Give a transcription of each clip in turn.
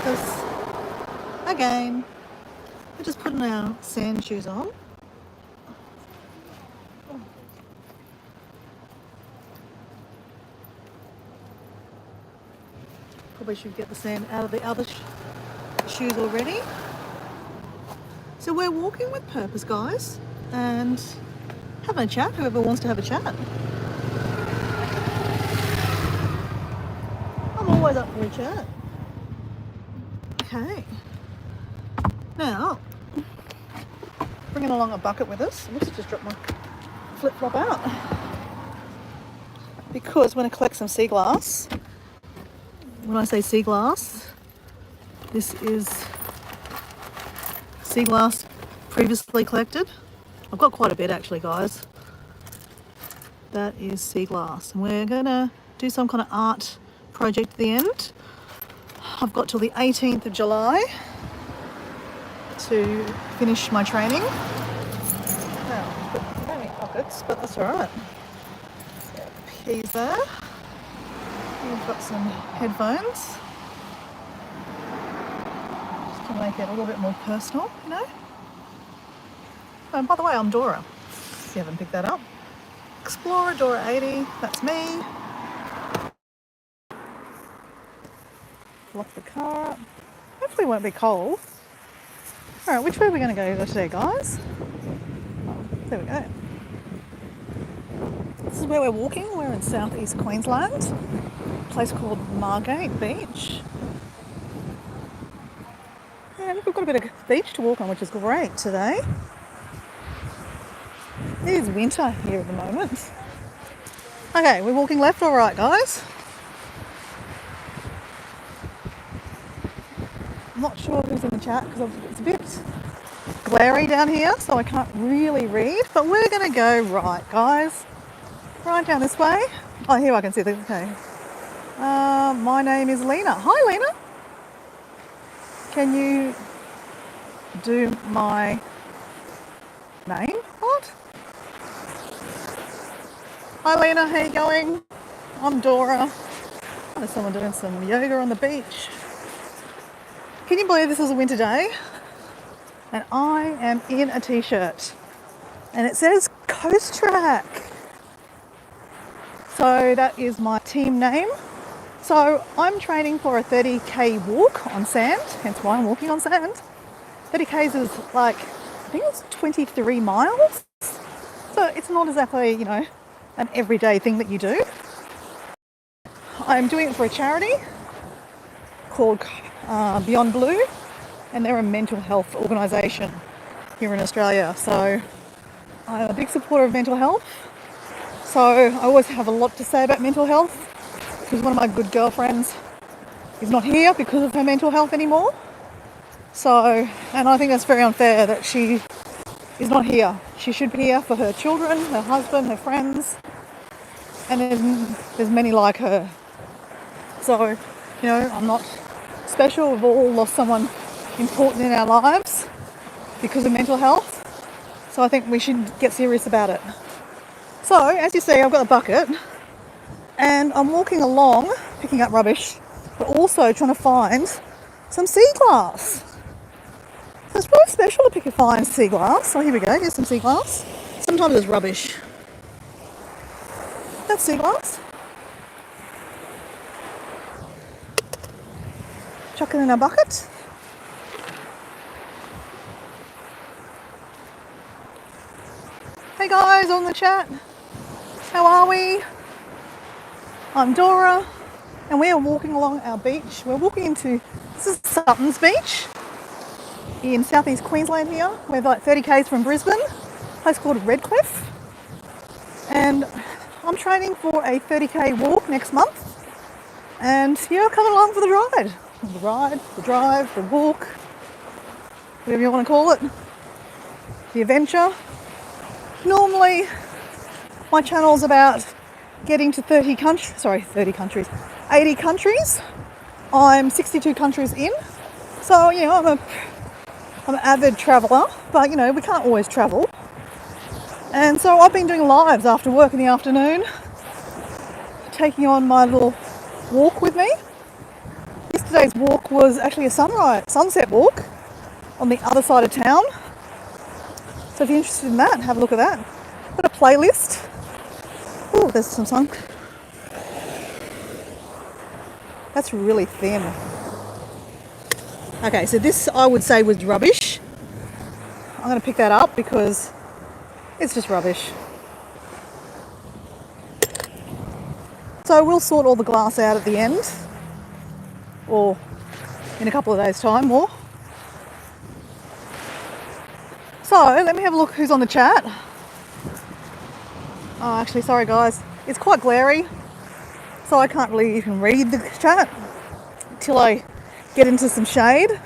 purpose. Again, we're just putting our sand shoes on. Probably should get the sand out of the other shoes already. So we're walking with purpose, guys, and having a chat, whoever wants to have a chat. I'm always up for a chat. Okay. Now, bringing along a bucket with us. Oops, just dropped my flip-flop out. Because we're going to collect some sea glass. When I say sea glass, this is sea glass previously collected. I've got quite a bit actually, guys. That is sea glass. And we're going to do some kind of art project at the end. I've got till the 18th of July to finish my training. Now, I don't need pockets, but that's alright. Keys there. We've got some headphones. Just to make it a little bit more personal, you know. Oh, by the way, I'm Dora, if you haven't picked that up. Explorer Dora 80, that's me. Lock the car up. Hopefully it won't be cold. Alright, which way are we going to go today, guys? Oh, there we go. This is where we're walking. We're in southeast Queensland. A place called Margate Beach. And we've got a bit of beach to walk on, which is great today. It is winter here at the moment. Okay, we're walking left or right, guys? I'm not sure who's in the chat because it's a bit glary down here, so I can't really read. But we're going to go right, guys. Right down this way. Oh, here I can see the... Okay. My name is Lena. Hi, Lena. Can you do my name? What? Hi, Lena. How you going? I'm Dora. There's someone doing some yoga on the beach. Can you believe this is a winter day? And I am in a t-shirt. And it says Coast Track. So that is my team name. So I'm training for a 30k walk on sand, hence why I'm walking on sand. 30k's is like, I think it's 23 miles. So it's not exactly, you know, an everyday thing that you do. I'm doing it for a charity called Beyond Blue, and they're a mental health organisation here in Australia. So I'm a big supporter of mental health. So I always have a lot to say about mental health because one of my good girlfriends is not here because of her mental health anymore. So, and I think that's very unfair that she is not here. She should be here for her children, her husband, her friends, and there's many like her. So, you know, I'm not special. We've all lost someone important in our lives because of mental health. So I think we should get serious about it. So, as you see, I've got a bucket and I'm walking along, picking up rubbish, but also trying to find some sea glass. So it's really special to find sea glass. So here we go, here's some sea glass. Sometimes it's rubbish. That's sea glass. Chuck it in our bucket. Hey guys on the chat. How are we? I'm Dora and we are walking along our beach. We're walking into, this is Sutton's Beach in southeast Queensland here. We're like 30k's from Brisbane, a place called Redcliffe. And I'm training for a 30k walk next month. And yeah, coming along for the ride. The ride, the drive, the walk, whatever you want to call it. The adventure. Normally, my channel's about getting to 80 countries. I'm 62 countries in. So, you know, I'm an avid traveller, but you know, we can't always travel. And so I've been doing lives after work in the afternoon, taking on my little walk with me. This Today's walk was actually a sunset walk on the other side of town. So if you're interested in that, have a look at that. Got a playlist. Oh, there's some sun. That's really thin. Okay, so this I would say was rubbish. I'm going to pick that up because it's just rubbish. So we'll sort all the glass out at the end, or in a couple of days' time more. So let me have a look who's on the chat. Oh, actually, sorry guys, it's quite glary, so I can't really even read the chat till I get into some shade.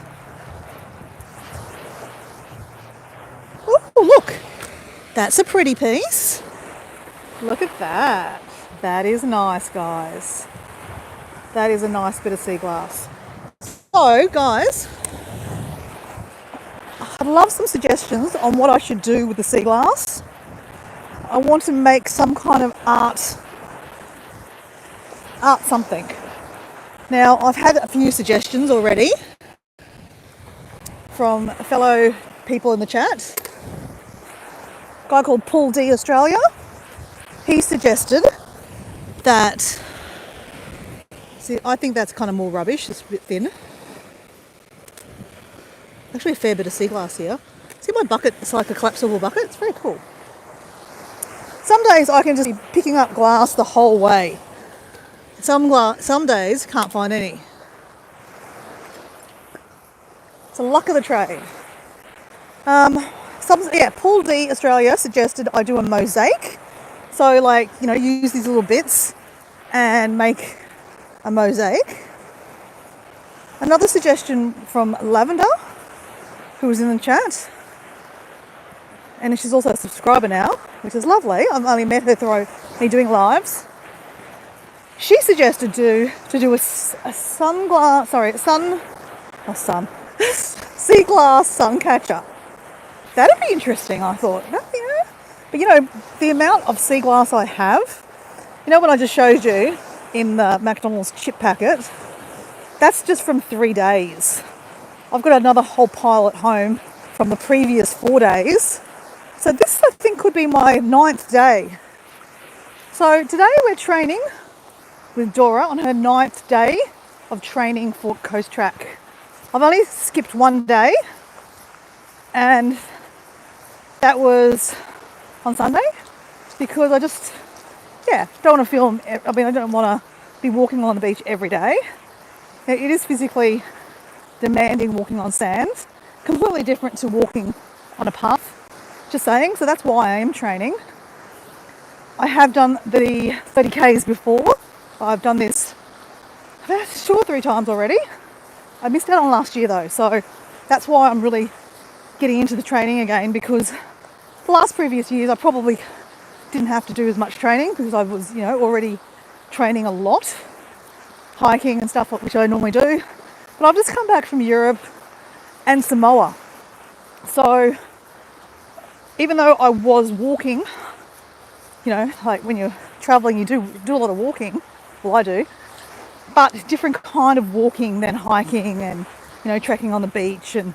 Oh, look, that's a pretty piece. Look at that. That is nice, guys. That is a nice bit of sea glass. So, guys, I'd love some suggestions on what I should do with the sea glass. I want to make some kind of art something. Now, I've had a few suggestions already from fellow people in the chat. A guy called Paul D Australia, he suggested that, see, I think that's kind of more rubbish, it's a bit thin. Actually a fair bit of sea glass here. See my bucket, it's like a collapsible bucket, it's very cool. Some days I can just be picking up glass the whole way. Some days can't find any. It's the luck of the trade. Paul D Australia suggested I do a mosaic. So like, use these little bits and make a mosaic. Another suggestion from Lavender, who was in the chat, and she's also a subscriber now, which is lovely. I've only met her through me doing lives. She suggested to do a sea glass sun catcher. That'd be interesting, I thought. But the amount of sea glass I have, when I just showed you in the McDonald's chip packet, that's just from 3 days. I've got another whole pile at home from the previous 4 days. So this, I think, could be my 9th day. So today we're training with Dora on her 9th day of training for Coast Track. I've only skipped 1 day, and that was on Sunday, because I just, don't want to film. I don't want to be walking along the beach every day. It is physically demanding walking on sand, completely different to walking on a path, just saying. So that's why I am training. I have done the 30Ks before. I've done this 2 or 3 times already. I missed out on last year though, so that's why I'm really getting into the training again, because the last previous years I probably didn't have to do as much training because I was, already training a lot, hiking and stuff, which I normally do. But I've just come back from Europe and Samoa. So even though I was walking, like when you're traveling, you do a lot of walking. Well, I do. But different kind of walking than hiking and, trekking on the beach and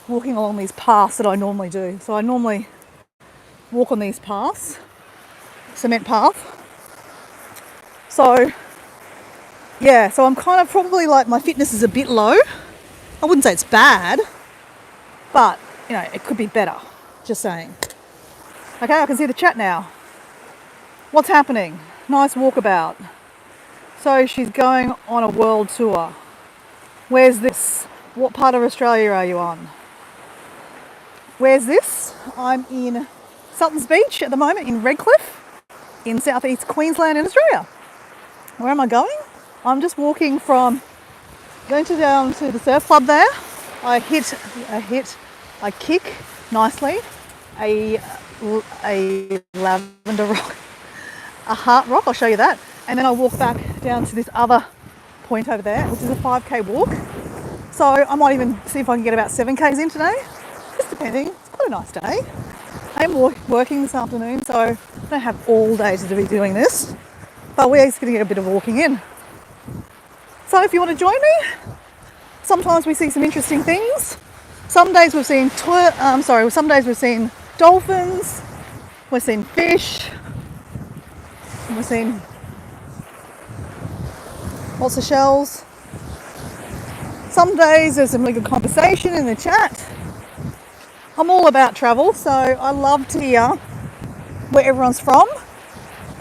walking along these paths that I normally do. So I normally walk on these paths, cement path. So I'm kind of probably like, my fitness is a bit low. I wouldn't say it's bad, but it could be better, just saying. Okay, I can see the chat now. What's happening? Nice walkabout. So she's going on a world tour. Where's this? What part of Australia are you on? Where's this? I'm in Sutton's Beach at the moment, in Redcliffe, in southeast Queensland in Australia. Where am I going? I'm just walking from, down to the surf club there. I kick nicely a lavender rock, a heart rock, I'll show you that. And then I walk back down to this other point over there, which is a 5K walk. So I might even see if I can get about 7Ks in today, just depending. It's quite a nice day. I am working this afternoon, so I don't have all day to be doing this, but we're just going to get a bit of walking in. So if you want to join me, Sometimes we see some interesting things. Some days we've seen some days we've seen dolphins, we've seen fish, and we've seen lots of shells. Some days there's some really good conversation in the chat. I'm all about travel, so I love to hear where everyone's from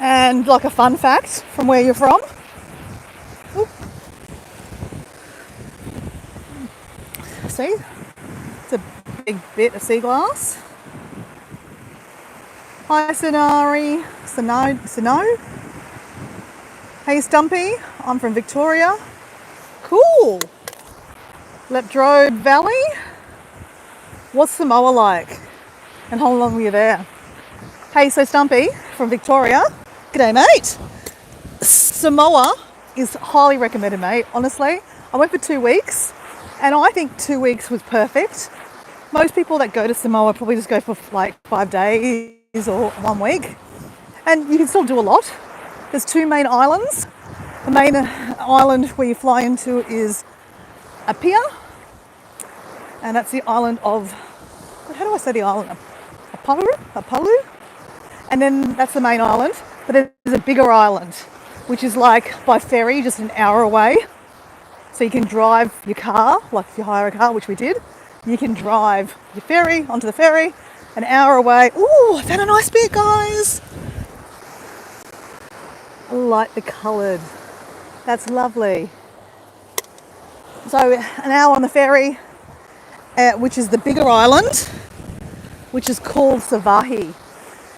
and like a fun fact from where you're from. Oop. See? It's a big bit of sea glass. Hi Sonari, Sino. Hey Stumpy, I'm from Victoria. Cool. Leptrode Valley. What's Samoa like? And how long were you there? Hey, so Stumpy from Victoria. G'day, mate. Samoa is highly recommended, mate. Honestly, I went for 2 weeks and I think 2 weeks was perfect. Most people that go to Samoa probably just go for like 5 days or 1 week. And you can still do a lot. There's 2 main islands. The main island where you fly into is Apia. And that's the island of, how do I say the island? Apalu? And then that's the main island. But there's a bigger island, which is like by ferry, just an hour away. So you can drive your car, like if you hire a car, which we did. You can drive your ferry onto the ferry, an hour away. Ooh, I found a nice bit, guys. I like the coloured. That's lovely. So an hour on the ferry, which is the bigger island, which is called Savahi.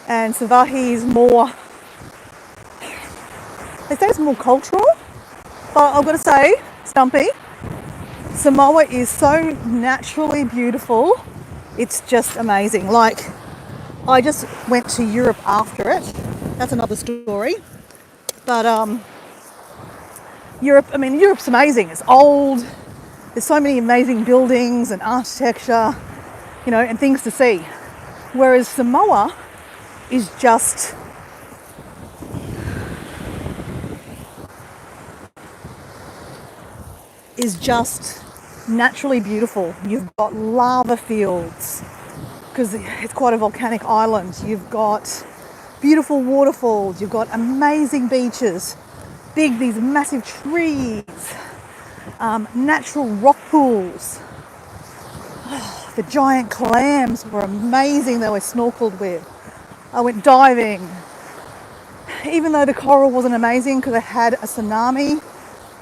And Savahi is more, they say it's more cultural, but I've got to say, Stumpy, Samoa is so naturally beautiful. It's just amazing. Like, I just went to Europe after it. That's another story. But Europe's amazing. It's old. There's so many amazing buildings and architecture, and things to see. Whereas Samoa is just naturally beautiful. You've got lava fields because it's quite a volcanic island. You've got beautiful waterfalls. You've got amazing beaches, these massive trees, natural rock pools. Oh, the giant clams were amazing. They were snorkeled with. I went diving. Even though the coral wasn't amazing because they had a tsunami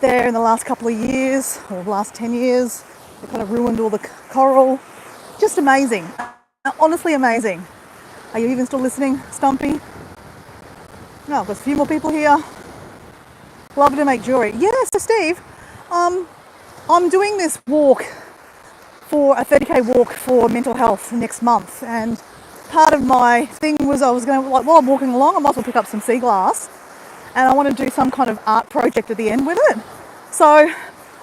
there in the last couple of years, or the last 10 years, it kind of ruined all the coral. Just amazing. Honestly amazing. Are you even still listening, Stumpy? No, there's a few more people here. Love to make jewelry. Yeah, so Steve, I'm doing this walk for a 30k walk for mental health next month, and part of my thing was I was going to, while I'm walking along, I might as well pick up some sea glass, and I want to do some kind of art project at the end with it. So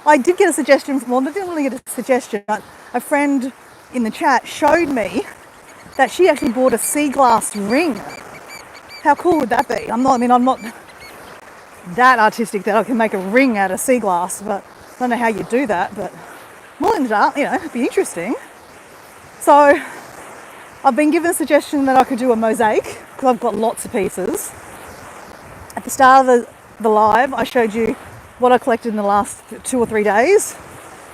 I did get a suggestion, I didn't really get a suggestion, but a friend in the chat showed me that she actually bought a sea glass ring. How cool would that be? I'm not that artistic that I can make a ring out of sea glass, but I don't know how you do that, but we'll end up, it'd be interesting. So I've been given a suggestion that I could do a mosaic because I've got lots of pieces. At the start of the live, I showed you what I collected in the last 2 or 3 days,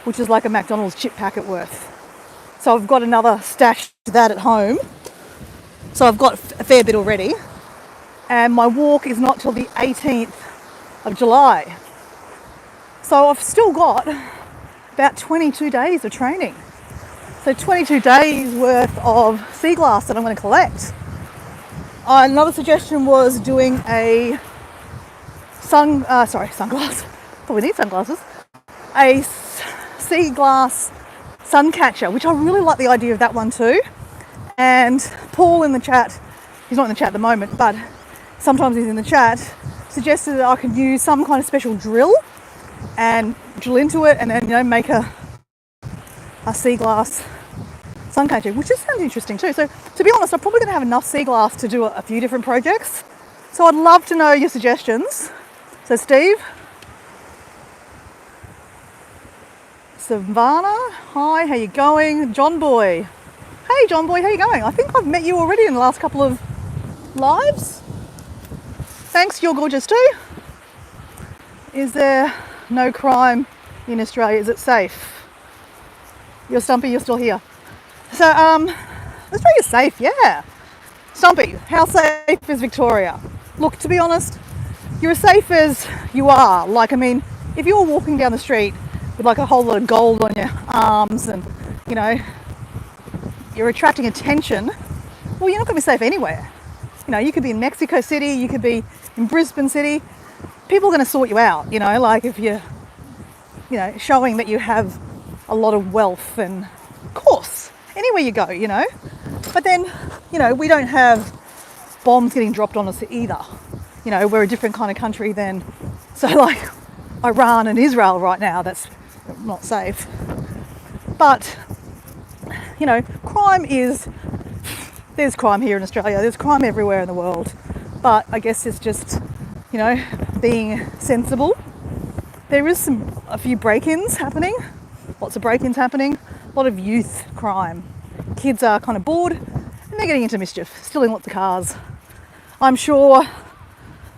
which is like a McDonald's chip packet worth. So I've got another stash to that at home. So I've got a fair bit already. And my walk is not till the 18th of July. So I've still got about 22 days of training. So 22 days worth of sea glass that I'm going to collect. Another suggestion was doing a sunglass. Probably need sunglasses. A sea glass sun catcher, which I really like the idea of that one too. And Paul in the chat, he's not in the chat at the moment, but sometimes he's in the chat, suggested that I could use some kind of special drill and drill into it and then make a sea glass sun catcher, which just sounds interesting too. So to be honest, I'm probably going to have enough sea glass to do a few different projects. So I'd love to know your suggestions. So Steve, Savannah. Hi, how you going? John Boy. Hey, John Boy, how you going? I think I've met you already in the last couple of lives. Thanks, you're gorgeous too. Is there no crime in Australia? Is it safe? You're Stumpy, you're still here. So, Australia's safe, yeah. Stumpy, how safe is Victoria? Look, to be honest, you're as safe as you are. Like, I mean, if you were walking down the street with like a whole lot of gold on your arms and, you know, you're attracting attention, well, you're not going to be safe anywhere. You know, you could be in Mexico City, you could be in Brisbane City. People are going to sort you out, you know, like if you're, you know, showing that you have a lot of wealth and, of course, anywhere you go, you know. But then, you know, we don't have bombs getting dropped on us either. You know, we're a different kind of country than, so like Iran and Israel right now, that's not safe. But, you know, there's crime here in Australia, there's crime everywhere in the world. But I guess it's just, you know, being sensible. There is a few break-ins happening, lots of break-ins happening, a lot of youth crime. Kids are kind of bored and they're getting into mischief, stealing lots of cars. I'm sure,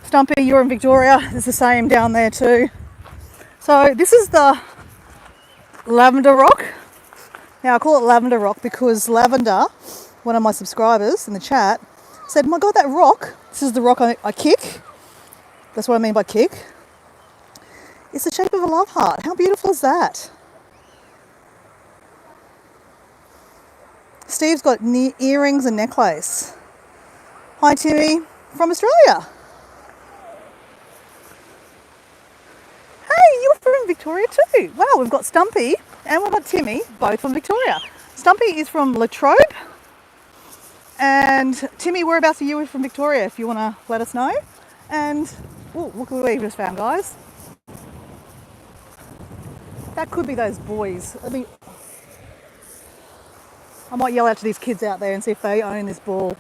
Stumpy, you're in Victoria, it's the same down there too. So this is the Lavender Rock. Now I call it Lavender Rock because Lavender, one of my subscribers in the chat, said, my God, that rock, this is the rock I kick. That's what I mean by kick. It's the shape of a love heart. How beautiful is that? Steve's got earrings and necklace. Hi, Timmy, from Australia. Hey, you're from Victoria too. Wow, we've got Stumpy and we've got Timmy, both from Victoria. Stumpy is from Latrobe. And Timmy, whereabouts are you from Victoria, if you want to let us know? And, oh, look what we just found, guys. That could be those boys. I might yell out to these kids out there and see if they own this ball.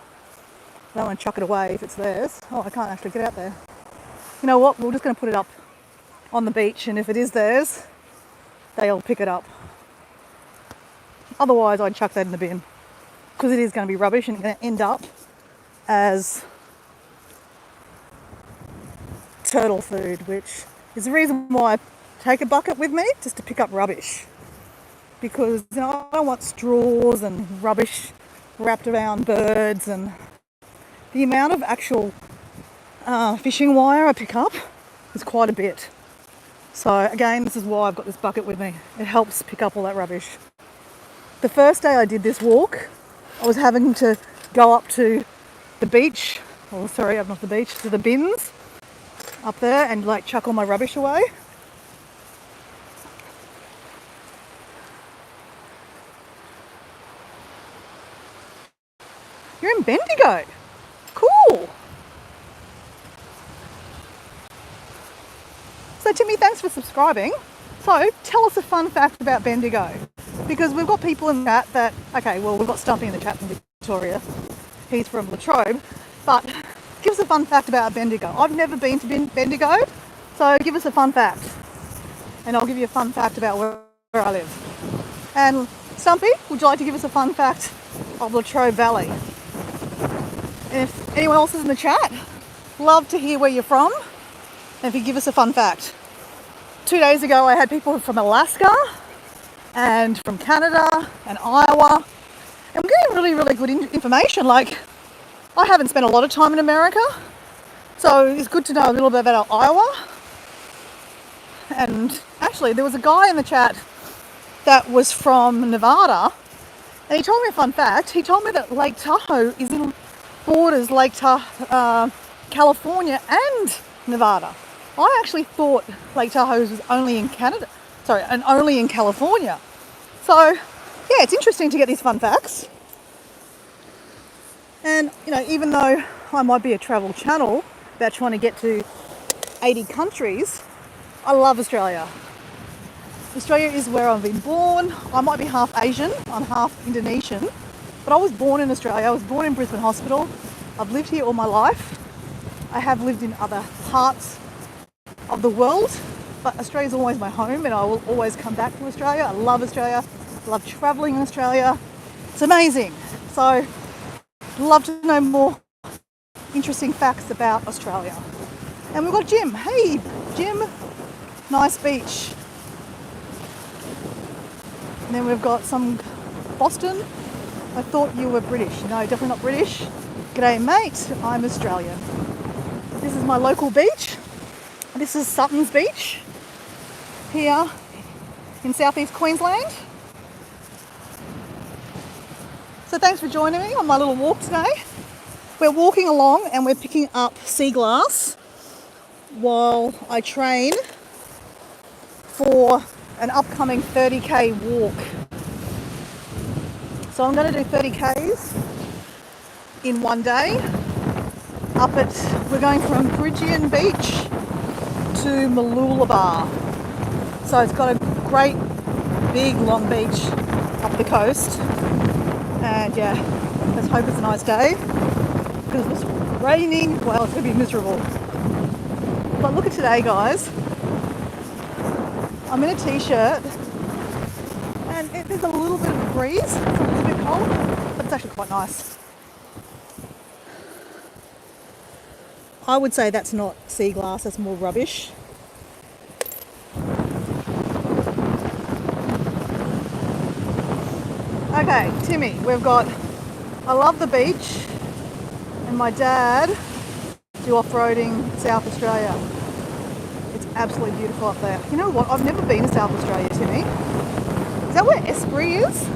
I don't want to chuck it away if it's theirs. Oh, I can't actually get out there. You know what? We're just going to put it up on the beach, and if it is theirs, they'll pick it up. Otherwise, I'd chuck that in the bin because it is going to be rubbish and it's going to end up as turtle food, which is the reason why I take a bucket with me, just to pick up rubbish. Because, you know, I don't want straws and rubbish wrapped around birds, and the amount of actual fishing wire I pick up is quite a bit. So again, this is why I've got this bucket with me. It helps pick up all that rubbish. The first day I did this walk, I was having to go up to the beach, not the beach, to the bins up there and like chuck all my rubbish away. You're in Bendigo. Cool. So Timmy, thanks for subscribing. So tell us a fun fact about Bendigo. Because we've got people in the chat that, okay, well, we've got Stumpy in the chat from Victoria. He's from Latrobe. But give us a fun fact about Bendigo. I've never been to Bendigo, so give us a fun fact. And I'll give you a fun fact about where I live. And Stumpy, would you like to give us a fun fact of Latrobe Valley? And if anyone else is in the chat, love to hear where you're from and if you give us a fun fact. 2 days ago I had people from Alaska and from Canada and Iowa, and I'm getting really, really good information. Like, I haven't spent a lot of time in America, so it's good to know a little bit about Iowa. And actually there was a guy in the chat that was from Nevada, and he told me a fun fact. He told me that Lake Tahoe borders Lake Tahoe, California and Nevada. I actually thought Lake Tahoe was only in and only in California. So yeah, it's interesting to get these fun facts. And you know, even though I might be a travel channel about trying to get to 80 countries, I love Australia. Australia is where I've been born. I might be half Asian, I'm half Indonesian, but I was born in Australia. I was born in Brisbane Hospital. I've lived here all my life. I have lived in other parts of the world, but Australia's always my home and I will always come back to Australia. I love Australia. I love travelling in Australia. It's amazing. So I'd love to know more interesting facts about Australia. And we've got Jim. Hey, Jim. Nice beach. And then we've got some Boston. I thought you were British. No, definitely not British. G'day, mate. I'm Australian. This is my local beach. This is Sutton's Beach here in southeast Queensland. So thanks for joining me on my little walk today. We're walking along and we're picking up sea glass while I train for an upcoming 30k walk. So I'm going to do 30k's in one day. We're going from Bridgian Beach to Mooloolaba. So it's got a great big long beach up the coast. And yeah, let's hope it's a nice day. Because it's raining, well, it's going to be miserable. But look at today, guys. I'm in a t-shirt and there's a little bit of a breeze. It's a little bit cold, but it's actually quite nice. I would say that's not sea glass, that's more rubbish. Okay, Timmy, I love the beach and my dad do off-roading in South Australia. It's absolutely beautiful up there. You know what, I've never been to South Australia, Timmy. Is that where Esprit is?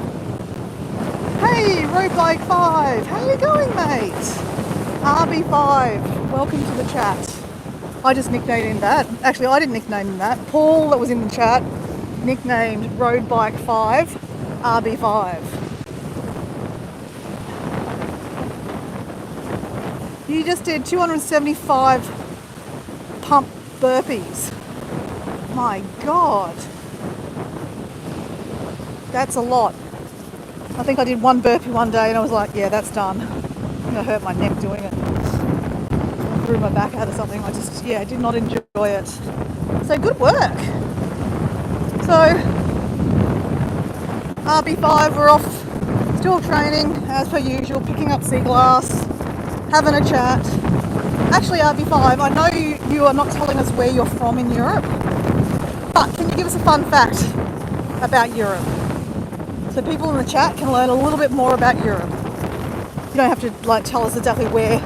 Hey, Road Bike 5, how you going, mate? RB5, welcome to the chat. I just nicknamed him that. Actually, I didn't nickname him that. Paul, that was in the chat, nicknamed Road Bike 5, RB5. You just did 275 pump burpees. My God. That's a lot. I think I did one burpee one day and I was like, yeah, that's done. I'm going to hurt my neck doing it. I threw my back out or something. I just, did not enjoy it. So good work. So, RB5, we're off, still training as per usual, picking up sea glass, having a chat. Actually, RB5, I know you are not telling us where you're from in Europe, but can you give us a fun fact about Europe? So people in the chat can learn a little bit more about Europe. You don't have to tell us exactly where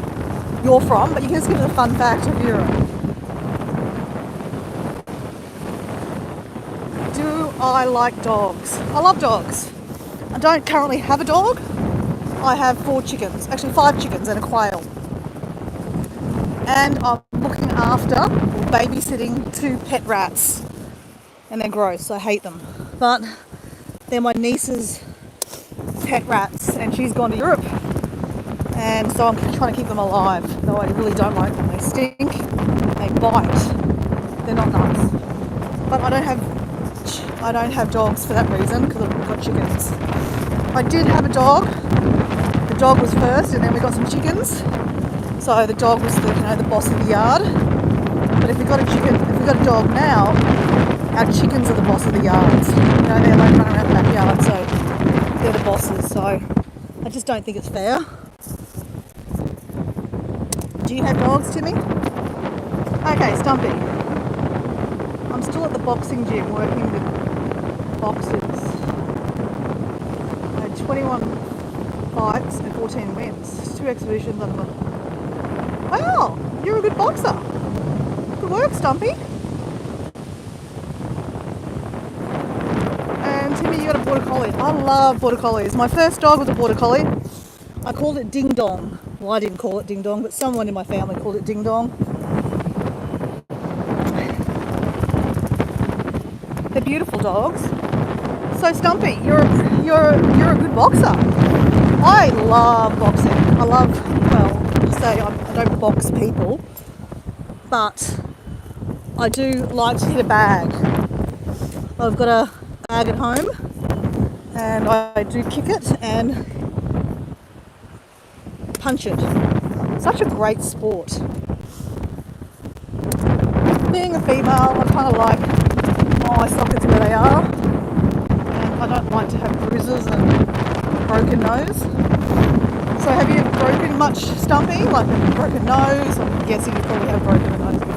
you're from, but you can just give us a fun fact of Europe. Do I like dogs? I love dogs. I don't currently have a dog. I have 4 chickens, actually 5 chickens and a quail. And I'm looking after or babysitting 2 pet rats. And they're gross, I hate them. But they're my niece's pet rats and she's gone to Europe. And so I'm trying to keep them alive, though I really don't like them. They stink, they bite, they're not nice. But I don't have dogs for that reason because I've got chickens. I did have a dog. The dog was first and then we got some chickens. So the dog was the boss of the yard. But if we've got a dog now, our chickens are the boss of the yards. They're running around the backyard, so they're the bosses. So I just don't think it's fair. Do you have dogs, Timmy? Okay, Stumpy. I'm still at the boxing gym working with boxers. I had 21 fights and 14 wins. 2 exhibitions under. Wow, you're a good boxer. Good work, Stumpy. And Timmy, you got a border collie. I love border collies. My first dog was a border collie. I called it Ding Dong. Well, I didn't call it Ding Dong, but someone in my family called it Ding Dong. They're beautiful dogs. So Stumpy, you're a good boxer. I love boxing. I don't box people, but I do like to hit a bag. I've got a bag at home and I do kick it and punch it. Such a great sport. being a female, I kind of like my sockets where they are, and I don't like to have bruises and broken nose. So have you broken much, Stumpy? Like a broken nose? I'm guessing you probably have broken a nose before.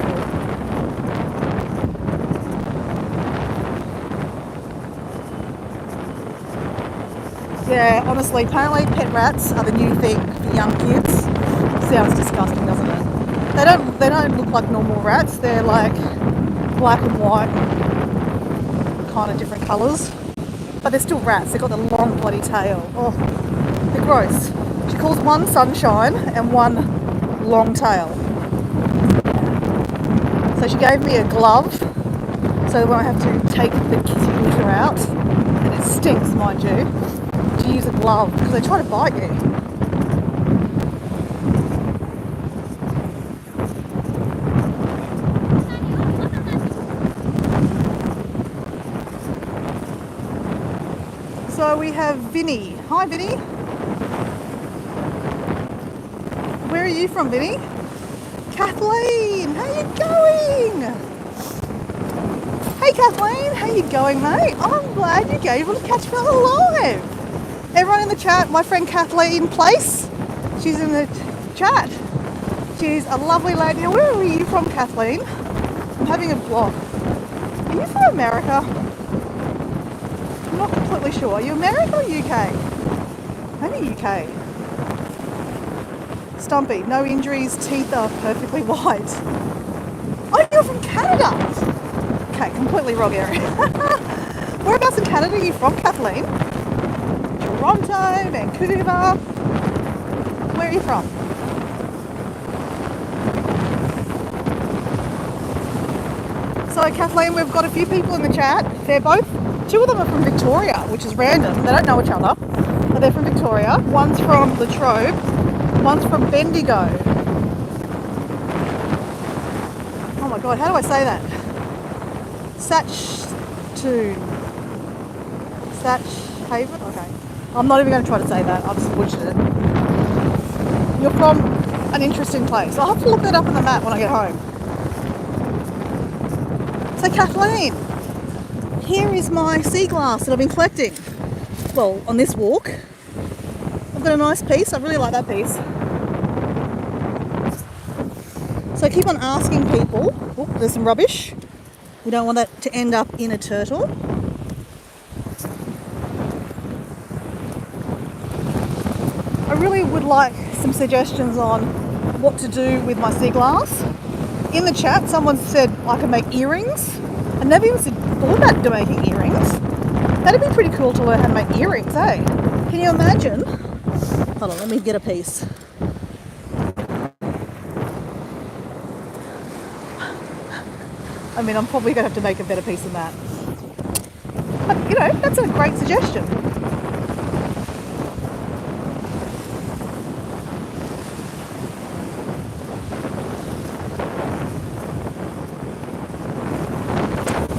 Yeah, honestly, apparently pet rats are the new thing for young kids. Sounds disgusting, doesn't it? They don't look like normal rats. They're like black and white, kind of different colours. But they're still rats. They've got the long bloody tail. Oh, they're gross. She calls one Sunshine and one long tail. So she gave me a glove so that when I have to take the kitty litter out, and it stinks, mind you, to use a glove because they try to bite you. So we have Vinny. Hi, Vinny. Where are you from, Vinny? Kathleen, how you going? Hey, Kathleen, how you going, mate? I'm glad you gave able to catch me alive. Everyone in the chat, my friend Kathleen Place, she's in the chat. She's a lovely lady. Where are you from, Kathleen? I'm having a vlog. Are you from America? I'm not completely sure. Are you America or UK? Maybe UK. Stumpy, no injuries, teeth are perfectly white. Oh, you're from Canada. Okay, completely wrong area. Whereabouts in Canada are you from, Kathleen? Toronto, Vancouver. Where are you from? So Kathleen, we've got a few people in the chat. Two of them are from Victoria, which is random. They don't know each other, but they're from Victoria. One's from Latrobe, one's from Bendigo. Oh my God, how do I say that? Satchhaven? Okay. I'm not even going to try to say that. I'll just butcher it. You're from an interesting place. I'll have to look that up on the map when I get home. So Kathleen, here is my sea glass that I've been collecting. Well, on this walk. I've got a nice piece. I really like that piece. So I keep on asking people. Oh, there's some rubbish. We don't want that to end up in a turtle. I really would like some suggestions on what to do with my sea glass. In the chat, someone said I could make earrings. I never even thought about making earrings. That'd be pretty cool to learn how to make earrings, eh? Can you imagine? Hold on, let me get a piece. I mean, I'm probably going to have to make a better piece than that. But, you know, that's a great suggestion.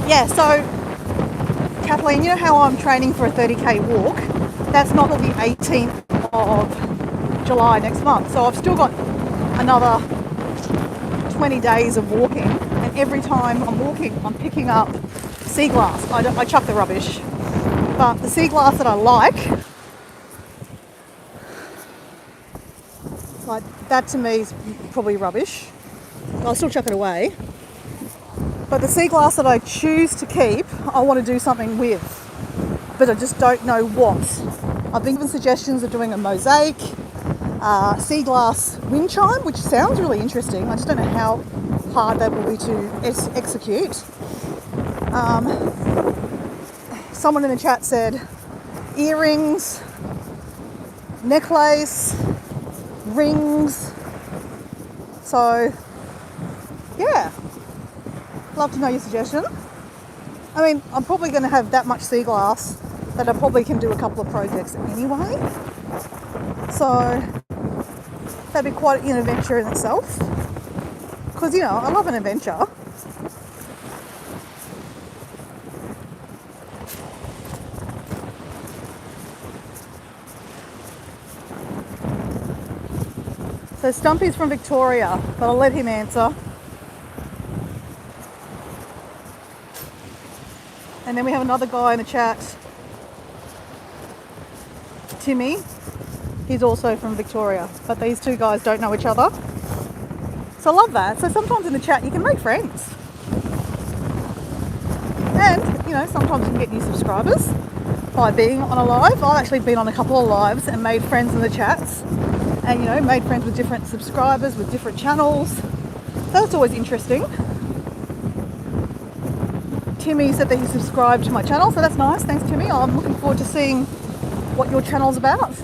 Yeah, so, Kathleen, you know how I'm training for a 30k walk? That's not until the 18th of July next month. So I've still got another 20 days of walking. And every time I'm walking, I'm picking up sea glass. I chuck the rubbish. But the sea glass that I like that to me is probably rubbish. I'll still chuck it away. But the sea glass that I choose to keep, I want to do something with. But I just don't know what. I've been given suggestions of doing a mosaic, sea glass wind chime, which sounds really interesting. I just don't know how hard that will be to execute. Someone in the chat said earrings, necklace, rings. So, yeah. Love to know your suggestion. I mean, I'm probably going to have that much sea glass that I probably can do a couple of projects anyway. So that'd be quite an adventure in itself. Because, you know, I love an adventure. So Stumpy's from Victoria, but I'll let him answer. And then we have another guy in the chat, Timmy. He's also from Victoria, but these two guys don't know each other. So I love that. So sometimes in the chat you can make friends. And, you know, sometimes you can get new subscribers by being on a live. I've actually been on a couple of lives and made friends in the chats. And, you know, made friends with different subscribers, with different channels. So that's always interesting. Timmy said that he subscribed to my channel, so that's nice. Thanks, Timmy. I'm looking forward to seeing what your channel's about.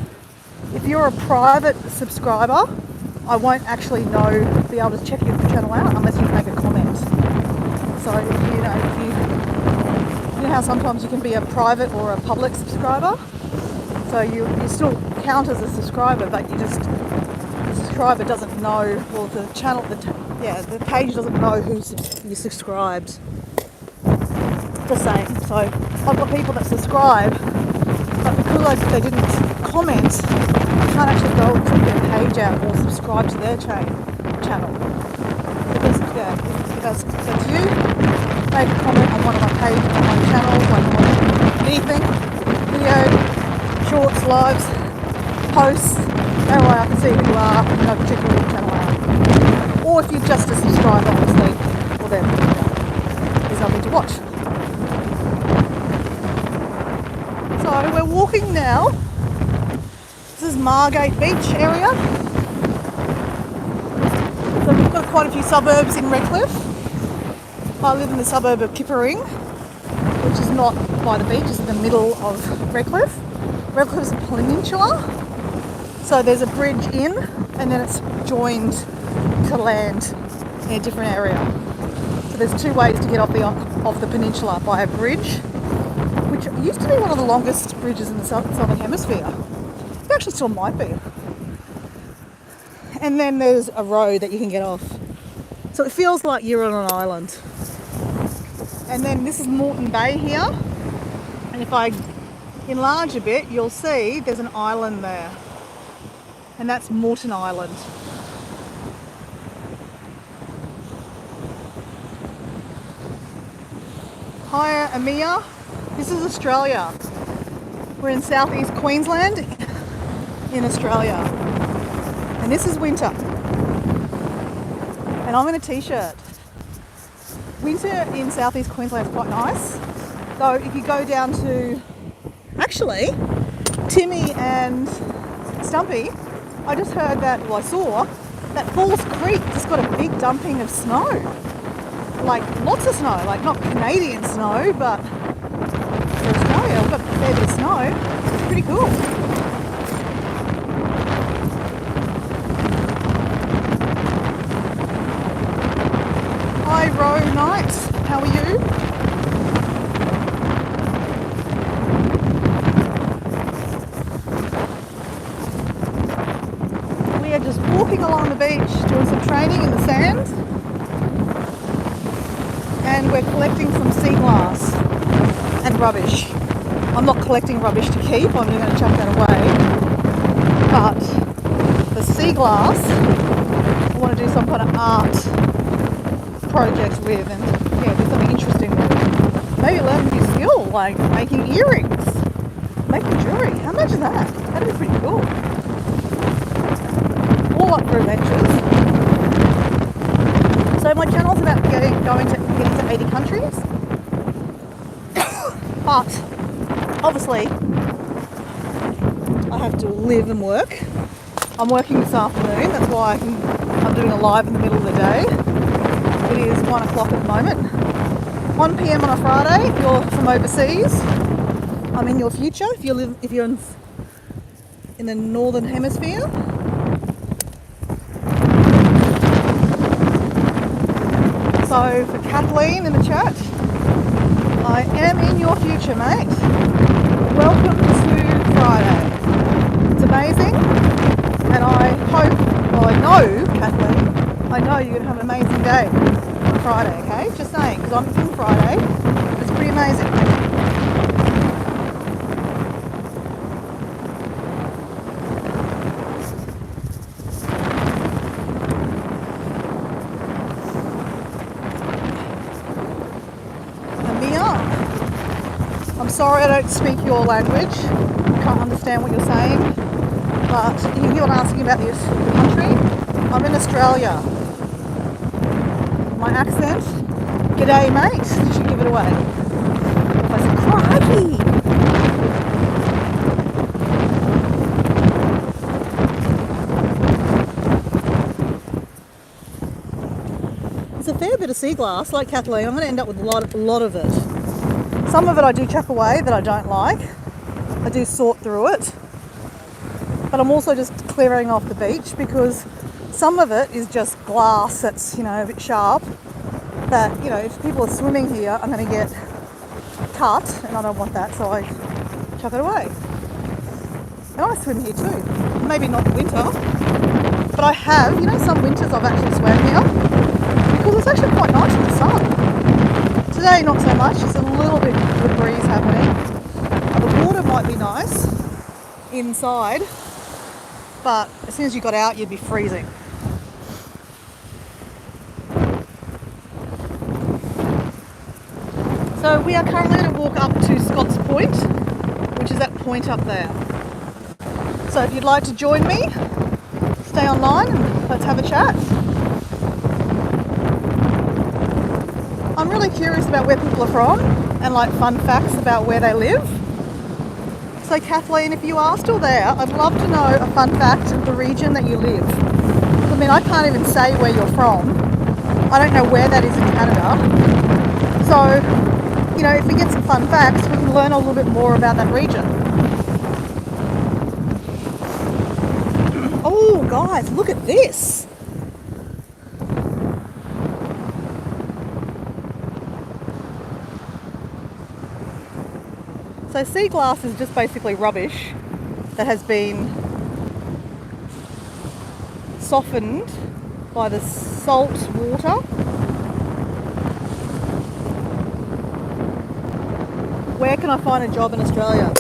If you're a private subscriber, I won't actually be able to check your channel out unless you make a comment. So you know how sometimes you can be a private or a public subscriber. So you still count as a subscriber, but the subscriber doesn't know, well, the channel, the page doesn't know who you subscribed. Just saying. So I've got people that subscribe, but because they didn't comment, I can't actually go and check their page out or subscribe to their channel. Because if that's you, make a comment on one of my pages on my channel, like anything, video, shorts, lives, posts, that way I can see who you are and I can check your channel out. Or if you're just a subscriber, obviously, well then there's nothing to watch. So we're walking now. This is Margate Beach area. So we've got quite a few suburbs in Redcliffe. I live in the suburb of Kippering, which is not by the beach, it's in the middle of Redcliffe. Redcliffe's a peninsula, so there's a bridge in and then it's joined to land in a different area. So there's two ways to get off the peninsula, by a bridge, which used to be one of the longest bridges in the southern hemisphere. It actually still might be. And then there's a road that you can get off. So it feels like you're on an island. And then this is Moreton Bay here. And if I enlarge a bit, you'll see there's an island there. And that's Moreton Island. Hi, Amia. This is Australia. We're in southeast Queensland in Australia. And this is winter. And I'm in a t-shirt. Winter in southeast Queensland is quite nice. So if you go down to, actually, Timmy and Stumpy, I just heard that, well I saw, that Falls Creek just got a big dumping of snow. Like lots of snow, like not Canadian snow, but for Australia we've got a fair bit of snow. It's pretty cool. Hi Ro Knight, how are you? We are just walking along the beach, doing some training in the sand, and we're collecting some sea glass and rubbish. I'm not collecting rubbish to keep, I'm going to chuck that away, but the sea glass I want to do some kind of art project with, and yeah, do something interesting with it. Maybe learn a new skill, like making earrings, making jewellery. How much is that? That'd be pretty cool. All up for adventures. So my channel's about getting to 80 countries. But obviously I have to live and work. I'm working this afternoon, that's why I'm doing a live in the middle of the day. It is 1 o'clock at the moment. 1 p.m. on a Friday if you're from overseas. I'm in your future if you're in the northern hemisphere. So for Kathleen in the chat, I am in your future, mate. Welcome to Friday. It's amazing, and I hope, well I know, Kathleen, I know you're going to have an amazing day on Friday, okay? Just saying, because I'm in Friday. It's pretty amazing. I'm sorry I don't speak your language. I can't understand what you're saying. But you keep on asking about this country. I'm in Australia. My accent, g'day mate, you should give it away. I said, crikey! It's a fair bit of sea glass, like Kathleen. I'm going to end up with a lot of it. Some of it I do chuck away that I don't like. I do sort through it. But I'm also just clearing off the beach because some of it is just glass that's, a bit sharp. That, if people are swimming here, I'm going to get cut, and I don't want that, so I chuck it away. And I swim here too. Maybe not in winter, but I have, some winters I've actually swam here because it's actually quite nice in the sun. Today, not so much, just a little bit of a breeze happening. The water might be nice inside, but as soon as you got out, you'd be freezing. So we are currently going to walk up to Scotts Point, which is that point up there. So if you'd like to join me, stay online and let's have a chat. I'm really curious about where people are from and like fun facts about where they live. So Kathleen, if you are still there, I'd love to know a fun fact of the region that you live. I mean, I can't even say where you're from. I don't know where that is in Canada. So, if we get some fun facts, we can learn a little bit more about that region. Oh, guys, look at this. So sea glass is just basically rubbish that has been softened by the salt water. Where can I find a job in Australia?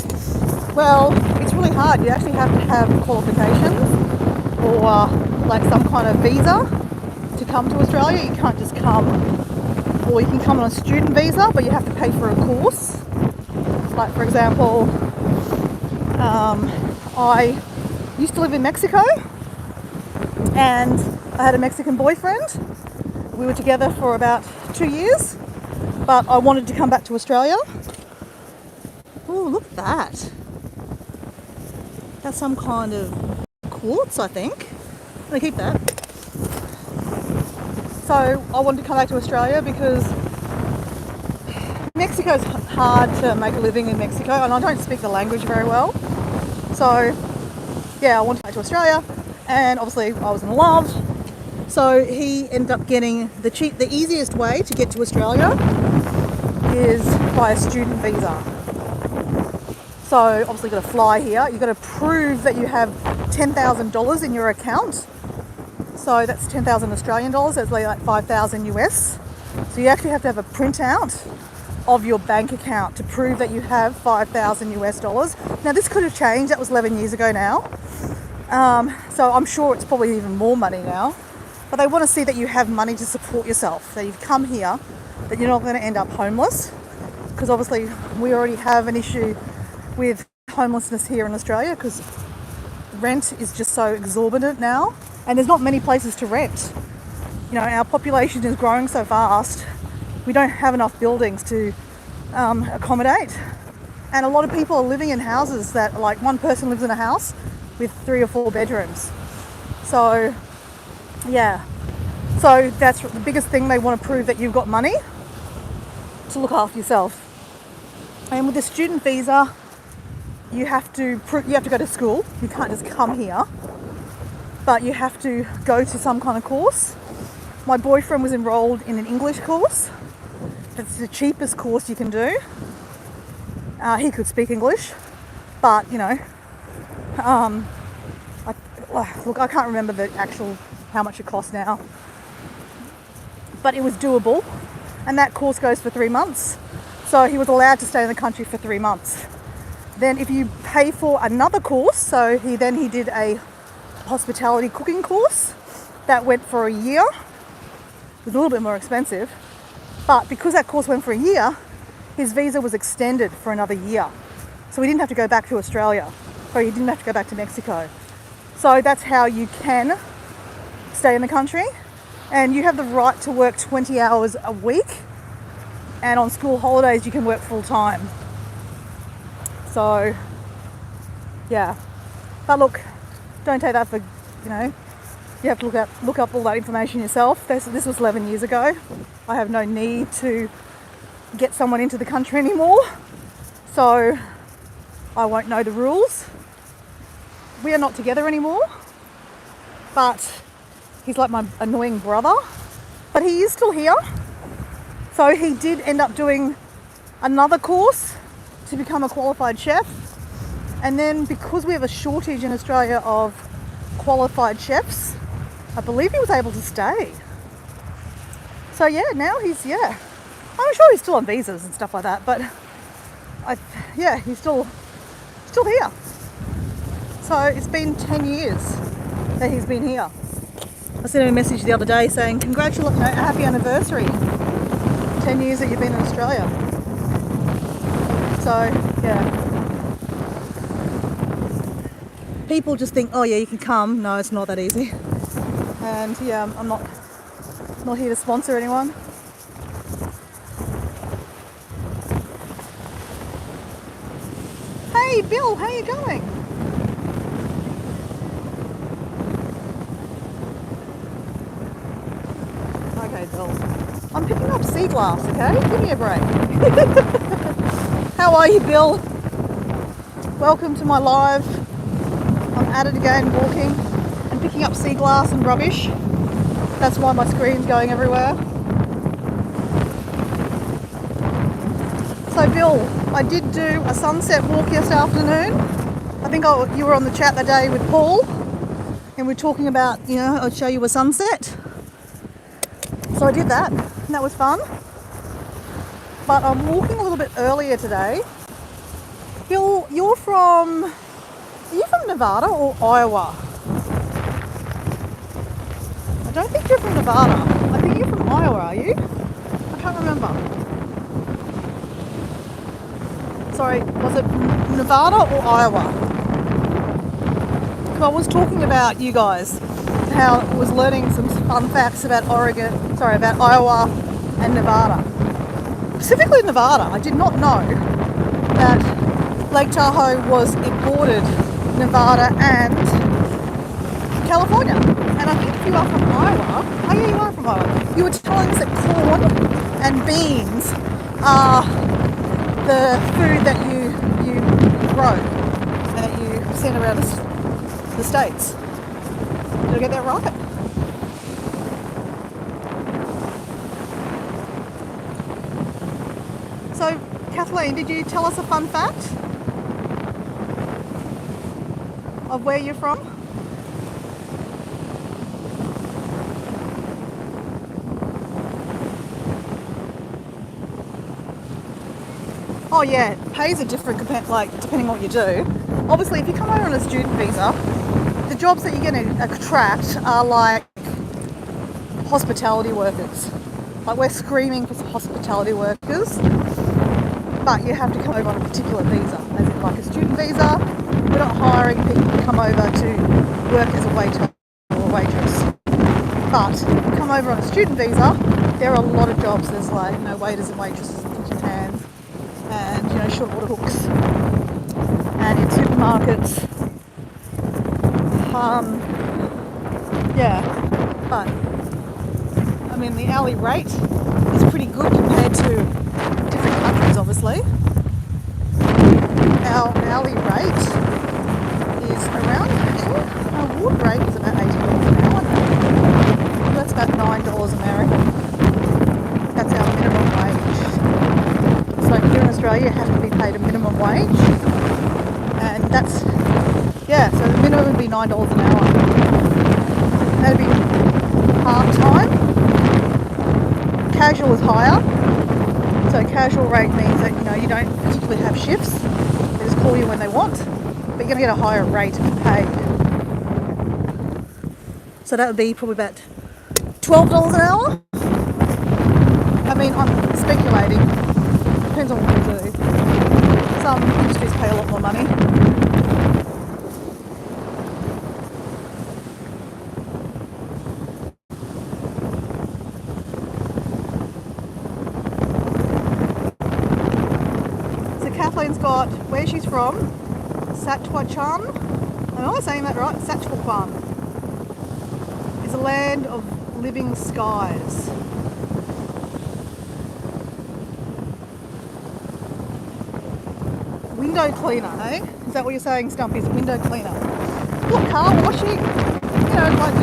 Well, it's really hard. You actually have to have qualifications or like some kind of visa to come to Australia. You can't just come, or you can come on a student visa, but you have to pay for a course. Like for example, I used to live in Mexico and I had a Mexican boyfriend. We were together for about 2 years, but I wanted to come back to Australia. Oh, look at that. That's some kind of quartz, I think. I'm going to keep that. So I wanted to come back to Australia because Mexico's hard to make a living in Mexico and I don't speak the language very well. So yeah, I wanted to come back to Australia and obviously I was in love. So he ended up getting the easiest way to get to Australia is by a student visa. So obviously you've got to fly here. You've got to prove that you have $10,000 in your account. So that's 10,000 Australian dollars. That's like 5,000 US. So you actually have to have a printout of your bank account to prove that you have 5,000 US dollars. Now this could have changed. That was 11 years ago now. So I'm sure it's probably even more money now. But they want to see that you have money to support yourself. That you've come here, that you're not going to end up homeless. Because obviously we already have an issue with homelessness here in Australia because rent is just so exorbitant now and there's not many places to rent. Our population is growing so fast, we don't have enough buildings to accommodate, and a lot of people are living in houses that like one person lives in a house with 3 or 4 bedrooms. So yeah, so that's the biggest thing. They want to prove that you've got money to look after yourself. And with the student visa, you have to go to school. You can't just come here, but you have to go to some kind of course. My boyfriend was enrolled in an English course. That's the cheapest course you can do. He could speak English, but I can't remember how much it cost now, but it was doable, and that course goes for 3 months. So he was allowed to stay in the country for 3 months. Then if you pay for another course, so he did a hospitality cooking course that went for a year. It was a little bit more expensive, but because that course went for a year, his visa was extended for another year. So he didn't have to go back to Australia. Or he didn't have to go back to Mexico. So that's how you can stay in the country. And you have the right to work 20 hours a week. And on school holidays, you can work full time. So, yeah. But look, don't take that for, you have to look up all that information yourself. This was 11 years ago. I have no need to get someone into the country anymore. So, I won't know the rules. We are not together anymore. But he's like my annoying brother. But he is still here. So he did end up doing another course to become a qualified chef. And then because we have a shortage in Australia of qualified chefs, I believe he was able to stay. So yeah, now I'm sure he's still on visas and stuff like that, but he's still here. So it's been 10 years that he's been here. I sent him a message the other day saying, happy anniversary. 10 years that you've been in Australia. So, yeah. People just think, oh yeah, you can come. No, it's not that easy. And yeah, I'm not here to sponsor anyone. Hey Bill, how you going? Okay, Bill. I'm picking up sea glass, okay? Give me a break. How are you, Bill? Welcome to my live. I'm at it again, walking and picking up sea glass and rubbish. That's why my screen's going everywhere. So Bill, I did do a sunset walk yesterday afternoon. I think you were on the chat that day with Paul and we're talking about, I'd show you a sunset. So I did that and that was fun. But I'm walking a little bit earlier today. Bill, are you from Nevada or Iowa? I don't think you're from Nevada. I think you're from Iowa, are you? I can't remember. Sorry, was it Nevada or Iowa? Because I was talking about you guys, how I was learning some fun facts about about Iowa and Nevada. Specifically Nevada, I did not know that Lake Tahoe was bordered Nevada and California. And I think if you are from Iowa, oh yeah, you are from Iowa, you were telling us that corn and beans are the food that you grow and that you send around the States. Did I get that right? So, Kathleen, did you tell us a fun fact of where you're from? Oh yeah, pays are different depending on what you do. Obviously, if you come over on a student visa, the jobs that you're going to attract are like hospitality workers. Like we're screaming for hospitality workers, but you have to come over on a particular visa, as in like a student visa. We're not hiring people to come over to work as a waiter or a waitress. But if you come over on a student visa, there are a lot of jobs. There's waiters and waitresses and kitchen hands and short water hooks and in supermarkets. But I mean the hourly rate is pretty good compared to different countries, obviously. Our hourly rate is around, our award rate is about $80 an hour now. That's about $9 American. That's our minimum wage. So here in Australia you have to be paid a minimum wage. And that's, so the minimum would be $9 an hour. That'd be part-time. Casual is higher. So casual rate means that, you don't particularly have shifts. They just call you when they want. But you're going to get a higher rate of pay. So that would be probably about $12 an hour. I mean, I'm speculating. depends on what you do. Some industries pay a lot more money. So Kathleen's got, where she's from, Saskatchewan. Am I saying that right? Saskatchewan is a land of living skies. Window cleaner, eh? Is that what you're saying, Stumpy? Is a window cleaner? What, car washing? You know, like,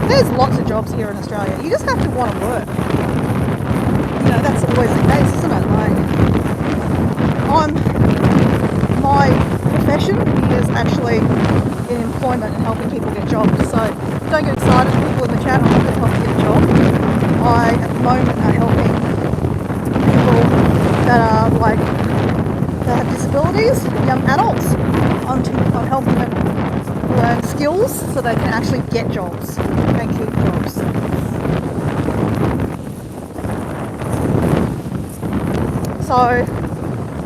there's lots of jobs here in Australia. You just have to want to work. You know, that's always the case, isn't it? Like, my profession is actually in employment and helping people get jobs. So don't get excited, people in the chat, I'm not going to help you get a job. I, at the moment, are helping people that are like, that have disabilities, young adults. I'm helping them learn skills so they can actually get jobs and keep jobs. So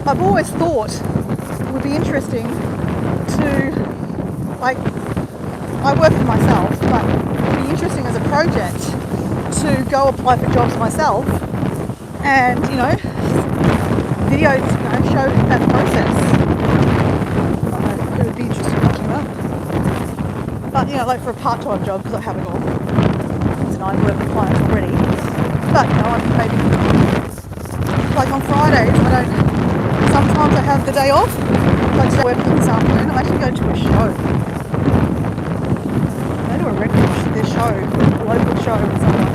I've always thought it would be interesting to, like, I work for myself, but it would be interesting as a project to go apply for jobs myself and, you know, videos, you know, show that process. It would be interesting watching that. But, you know, like for a part-time job, because I have it all. And I work with clients already. But, you know, I can maybe, like on Fridays, sometimes I have the day off. Like today, working this afternoon, I'm actually going to a show. I do a record show, a local show with someone.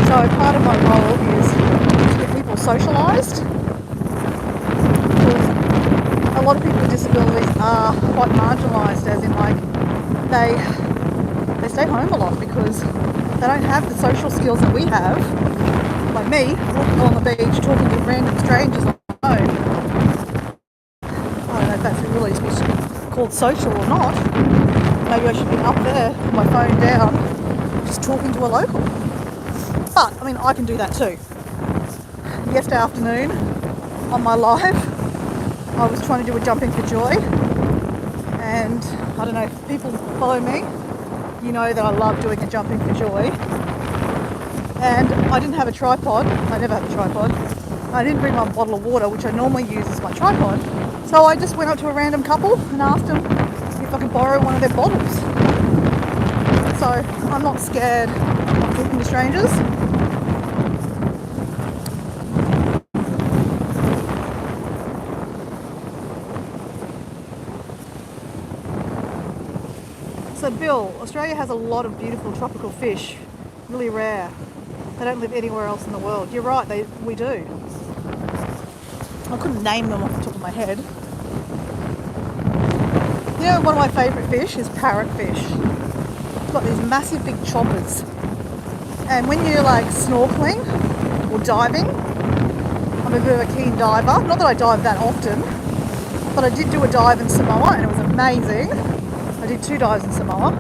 So part of my role is to get people socialised. A lot of people with disabilities are quite marginalised, as in like they stay home a lot because they don't have the social skills that we have. Like me, walking on the beach, talking to random strangers on the phone. I don't know if that's really supposed to be called social or not. Maybe I should be up there with my phone down, just talking to a local. But, I mean, I can do that too. Yesterday afternoon, on my live, I was trying to do a jumping for joy, and I don't know, if people follow me, you know that I love doing a jumping for joy. And I didn't have a tripod, I never have a tripod. I didn't bring my bottle of water, which I normally use as my tripod. So I just went up to a random couple and asked them if I could borrow one of their bottles. So I'm not scared of talking to strangers. So Bill, Australia has a lot of beautiful tropical fish, really rare. They don't live anywhere else in the world. You're right, we do. I couldn't name them off the top of my head. You know, one of my favourite fish is parrotfish. It's got these massive big choppers. And when you're like snorkeling or diving, I'm a bit of a keen diver. Not that I dive that often, but I did do a dive in Samoa and it was amazing. I did 2 dives in Samoa.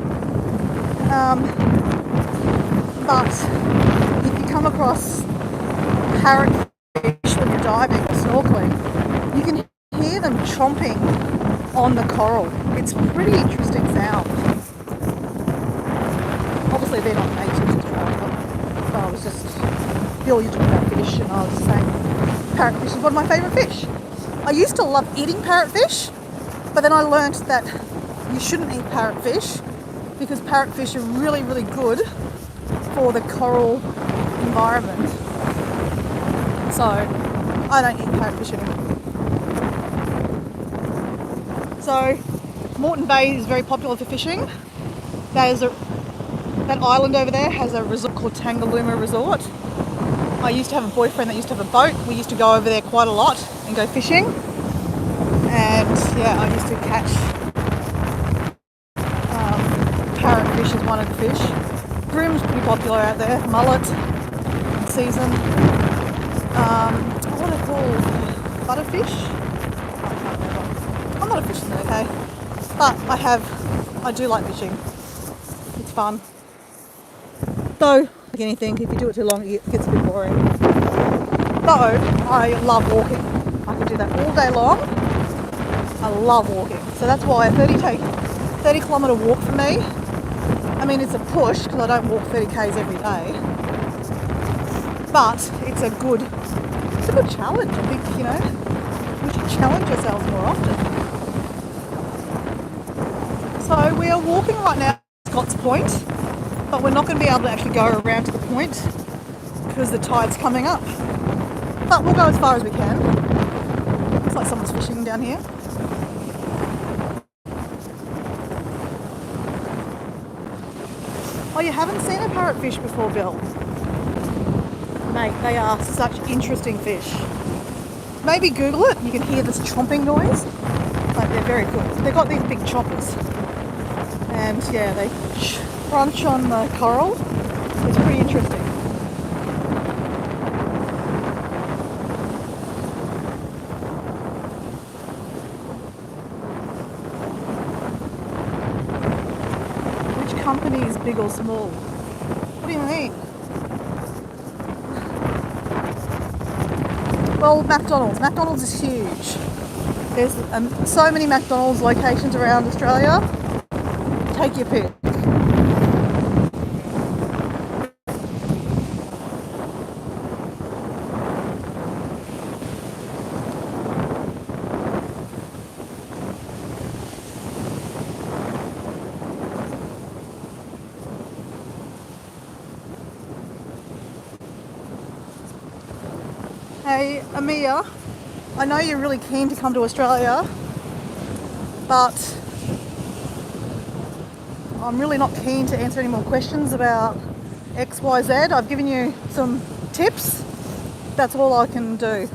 But if you come across parrotfish when you're diving or snorkeling, you can hear them chomping on the coral. It's a pretty interesting sound. Obviously they're not native to Australia. So I was just, Bill, you're talking about fish, and I was saying parrotfish is one of my favourite fish. I used to love eating parrotfish, but then I learnt that you shouldn't eat parrotfish because parrotfish are really, really good for the coral environment. So I don't eat parrotfish anymore. So Moreton Bay is very popular for fishing. That island over there has a resort called Tangalooma Resort. I used to have a boyfriend that used to have a boat. We used to go over there quite a lot and go fishing. And yeah, I used to catch parrotfish is one of the fish. Bream's pretty popular out there. Mullet in season. What are they called? Butterfish? I can't remember. I'm not a fisherman, okay? But I do like fishing. It's fun. Though, like anything, if you do it too long, it gets a bit boring. Though I love walking. I could do that all day long. I love walking. So that's why a 30 kilometre walk for me, I mean it's a push because I don't walk 30 k's every day. But it's a good challenge. I think, you know, we should challenge ourselves more often. So we are walking right now to Scott's Point, but we're not going to be able to actually go around to the point because the tide's coming up. But we'll go as far as we can. Looks like someone's fishing down here. Oh, you haven't seen a parrotfish before, Bill? Mate, they are such interesting fish. Maybe Google it, you can hear this chomping noise. Like, they're very cool. They've got these big choppers. And yeah, they crunch on the coral. It's pretty interesting. Which company is big or small? What do you mean? Well, McDonald's. McDonald's is huge. There's so many McDonald's locations around Australia. Take your pick. Hey, Amia, I know you're really keen to come to Australia, but I'm really not keen to answer any more questions about XYZ. I've given you some tips. That's all I can do.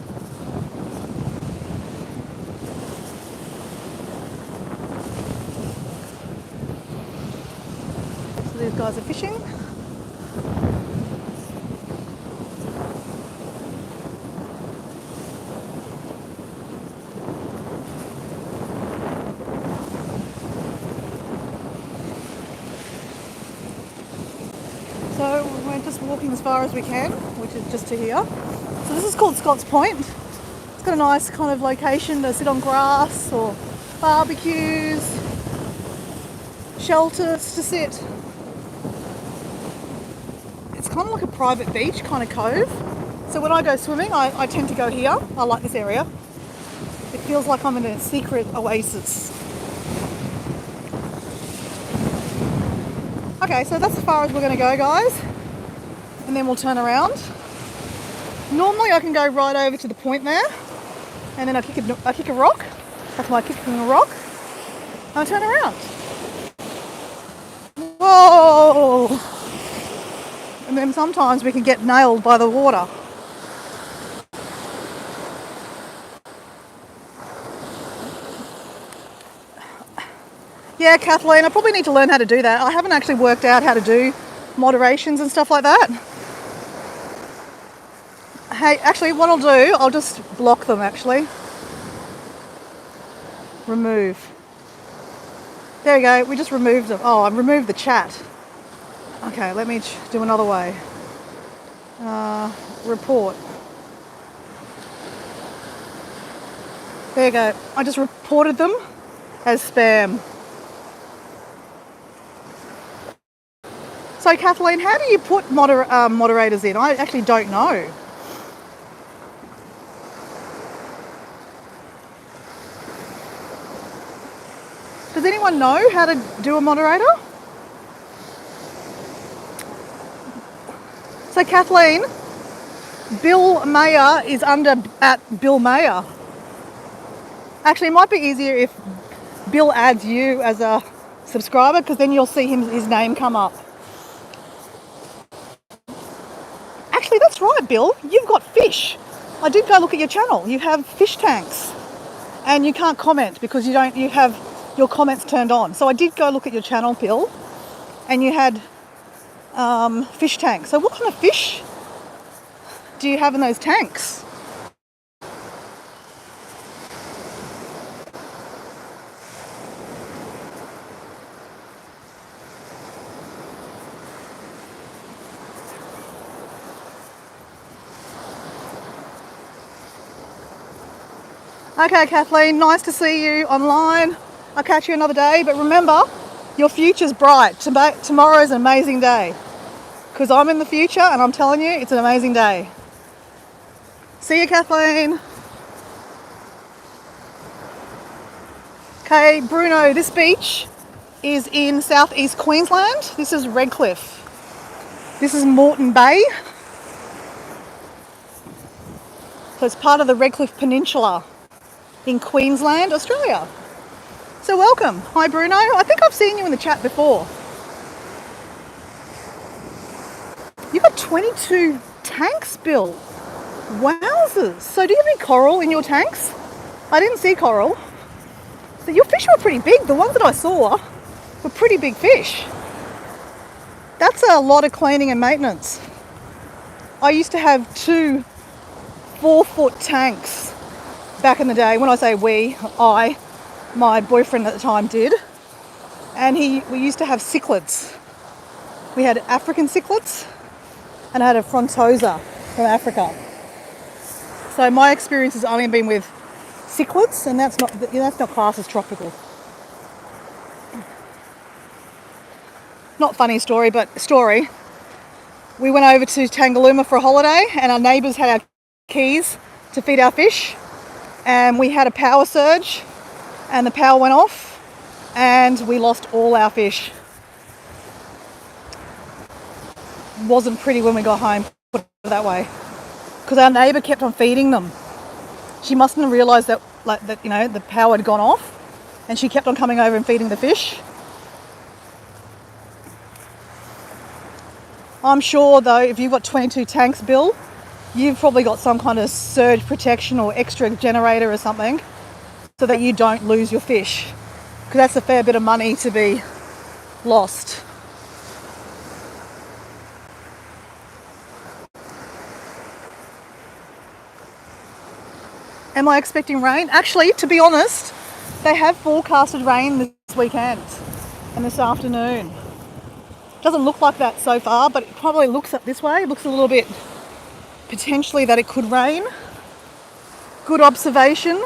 So these guys are fishing. So we're just walking as far as we can, which is just to here. So this is called Scott's Point. It's got a nice kind of location to sit on grass or barbecues, shelters to sit. It's kind of like a private beach kind of cove. So when I go swimming, I tend to go here. I like this area. It feels like I'm in a secret oasis. Okay, so that's as far as we're going to go, guys. And then we'll turn around. Normally I can go right over to the point there. And then I kick a rock. That's my kicking a rock. And I turn around. Whoa! And then sometimes we can get nailed by the water. Yeah, Kathleen, I probably need to learn how to do that. I haven't actually worked out how to do moderations and stuff like that. Hey, actually, what I'll do, I'll just block them, actually. Remove. There we go, we just removed them. Oh, I removed the chat. Okay, let me do another way. Report. There you go. I just reported them as spam. So Kathleen, how do you put moderators in? I actually don't know. Does anyone know how to do a moderator? So Kathleen, Bill Mayer is under at Bill Mayer. Actually, it might be easier if Bill adds you as a subscriber because then you'll see his name come up. Actually, that's right, Bill. You've got fish. I did go look at your channel. You have fish tanks, and you can't comment because you have your comments turned on. So I did go look at your channel, Bill, and you had fish tanks. So what kind of fish do you have in those tanks? Okay, Kathleen, nice to see you online. I'll catch you another day, but remember, your future's bright. Tomorrow's an amazing day. Because I'm in the future and I'm telling you, it's an amazing day. See you, Kathleen. Okay, Bruno, this beach is in southeast Queensland. This is Redcliffe. This is Moreton Bay. So it's part of the Redcliffe Peninsula in Queensland, Australia. So welcome. Hi, Bruno. I think I've seen you in the chat before. You've got 22 tanks built. Wowzers. So do you have any coral in your tanks? I didn't see coral. So your fish were pretty big. The ones that I saw were pretty big fish. That's a lot of cleaning and maintenance. I used to have 2 4-foot tanks back in the day. When I say we, my boyfriend at the time did. And we used to have cichlids. We had African cichlids and I had a frontosa from Africa. So my experience has only been with cichlids, and that's not classed as tropical. Not funny story, but story. We went over to Tangalooma for a holiday, and our neighbours had our keys to feed our fish, and we had a power surge, and the power went off, and we lost all our fish. Wasn't pretty when we got home, put it that way, because our neighbour kept on feeding them. She mustn't have realised that the power had gone off, and she kept on coming over and feeding the fish. I'm sure though, if you've got 22 tanks, Bill, you've probably got some kind of surge protection or extra generator or something so that you don't lose your fish, because that's a fair bit of money to be lost. Am I expecting rain? Actually, to be honest, they have forecasted rain this weekend and this afternoon. Doesn't look like that so far, but it probably looks up this way. It looks a little bit potentially that it could rain. Good observation.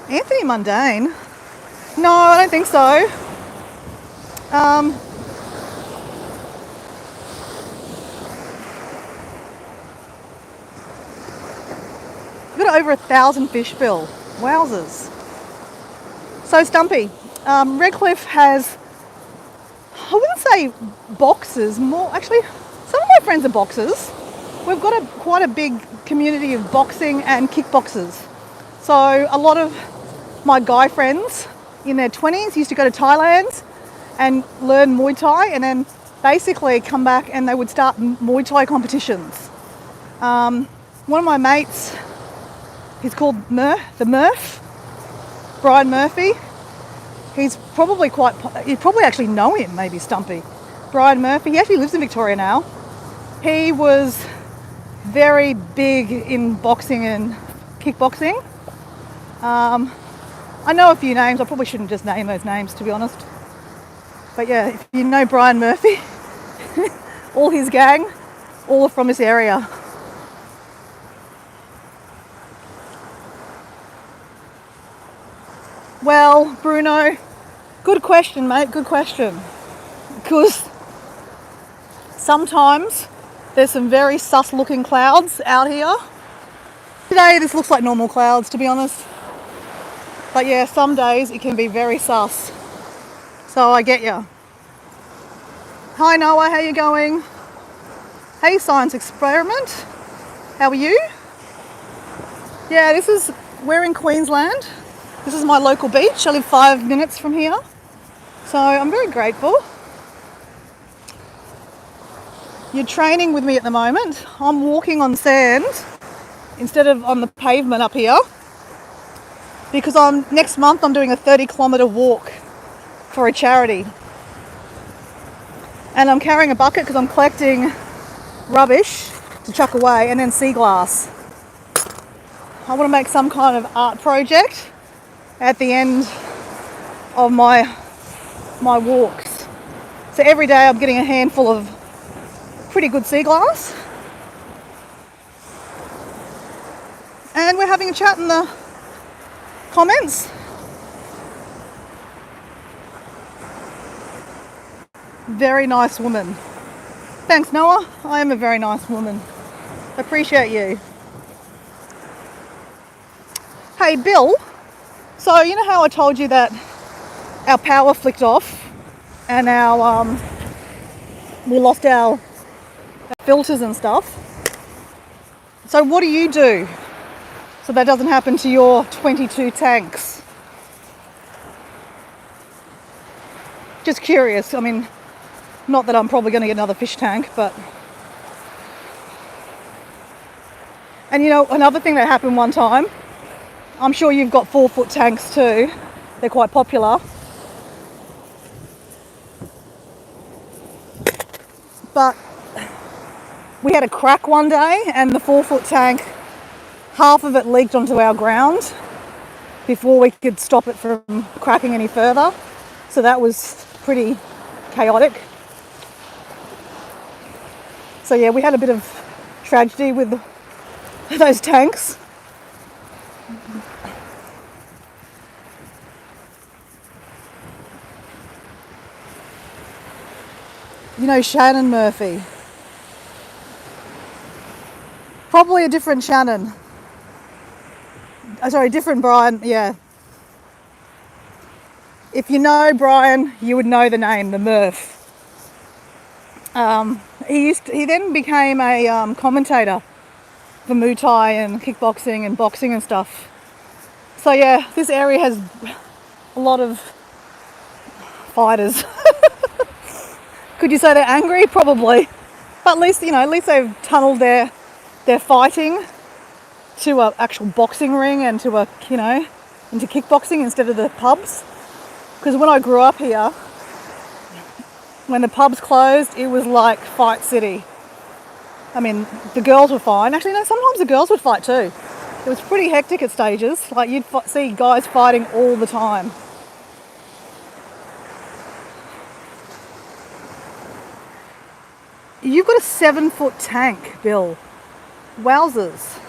Anthony Mundane? No, I don't think so. We've got over 1,000 fish, Bill. Wowzers. So Stumpy, Redcliffe has, I wouldn't say boxers, more actually, some of my friends are boxers. We've got quite a big community of boxing and kickboxers. So a lot of my guy friends in their 20s used to go to Thailand and learn Muay Thai, and then basically come back and they would start Muay Thai competitions. One of my mates, he's called the Murph, Brian Murphy. You probably actually know him, maybe, Stumpy. Brian Murphy, he actually lives in Victoria now. He was very big in boxing and kickboxing. I know a few names. I probably shouldn't just name those names, to be honest. But yeah, if you know Brian Murphy, all his gang, all are from this area. Well, Bruno, good question, mate, good question. Because sometimes there's some very sus looking clouds out here. Today this looks like normal clouds, to be honest. But yeah, some days it can be very sus. So I get you. Hi Noah, how you going? Hey Science Experiment, how are you? Yeah, we're in Queensland. This is my local beach. I live 5 minutes from here. So I'm very grateful. You're training with me at the moment. I'm walking on sand instead of on the pavement up here, because next month I'm doing a 30-kilometre walk for a charity. And I'm carrying a bucket because I'm collecting rubbish to chuck away, and then sea glass. I want to make some kind of art project at the end of my walks. So every day I'm getting a handful of pretty good sea glass. And we're having a chat in the comments. Very nice woman. Thanks, Noah. I am a very nice woman. Appreciate you. Hey, Bill. So you know how I told you that our power flicked off and we lost our filters and stuff. So what do you do so that doesn't happen to your 22 tanks? Just curious. I mean, not that I'm probably going to get another fish tank, but... And you know, another thing that happened one time, I'm sure you've got 4-foot tanks too. They're quite popular. But we had a crack one day and the 4-foot tank, half of it leaked onto our ground before we could stop it from cracking any further. So that was pretty chaotic. So yeah, we had a bit of tragedy with those tanks. You know Shannon Murphy. Probably a different Shannon. Sorry, different Brian, yeah. If you know Brian, you would know the name, the Murph. He then became a commentator for Muay Thai and kickboxing and boxing and stuff. So yeah, this area has a lot of fighters. Could you say they're angry? Probably. But at least, you know, at least they've tunneled their fighting to an actual boxing ring and to a, you know, into kickboxing instead of the pubs. Because when I grew up here, when the pubs closed, it was like Fight City. I mean, the girls were fine. Actually, no, sometimes the girls would fight too. It was pretty hectic at stages. Like, you'd see guys fighting all the time. You've got a 7-foot tank, Bill. Wowzers.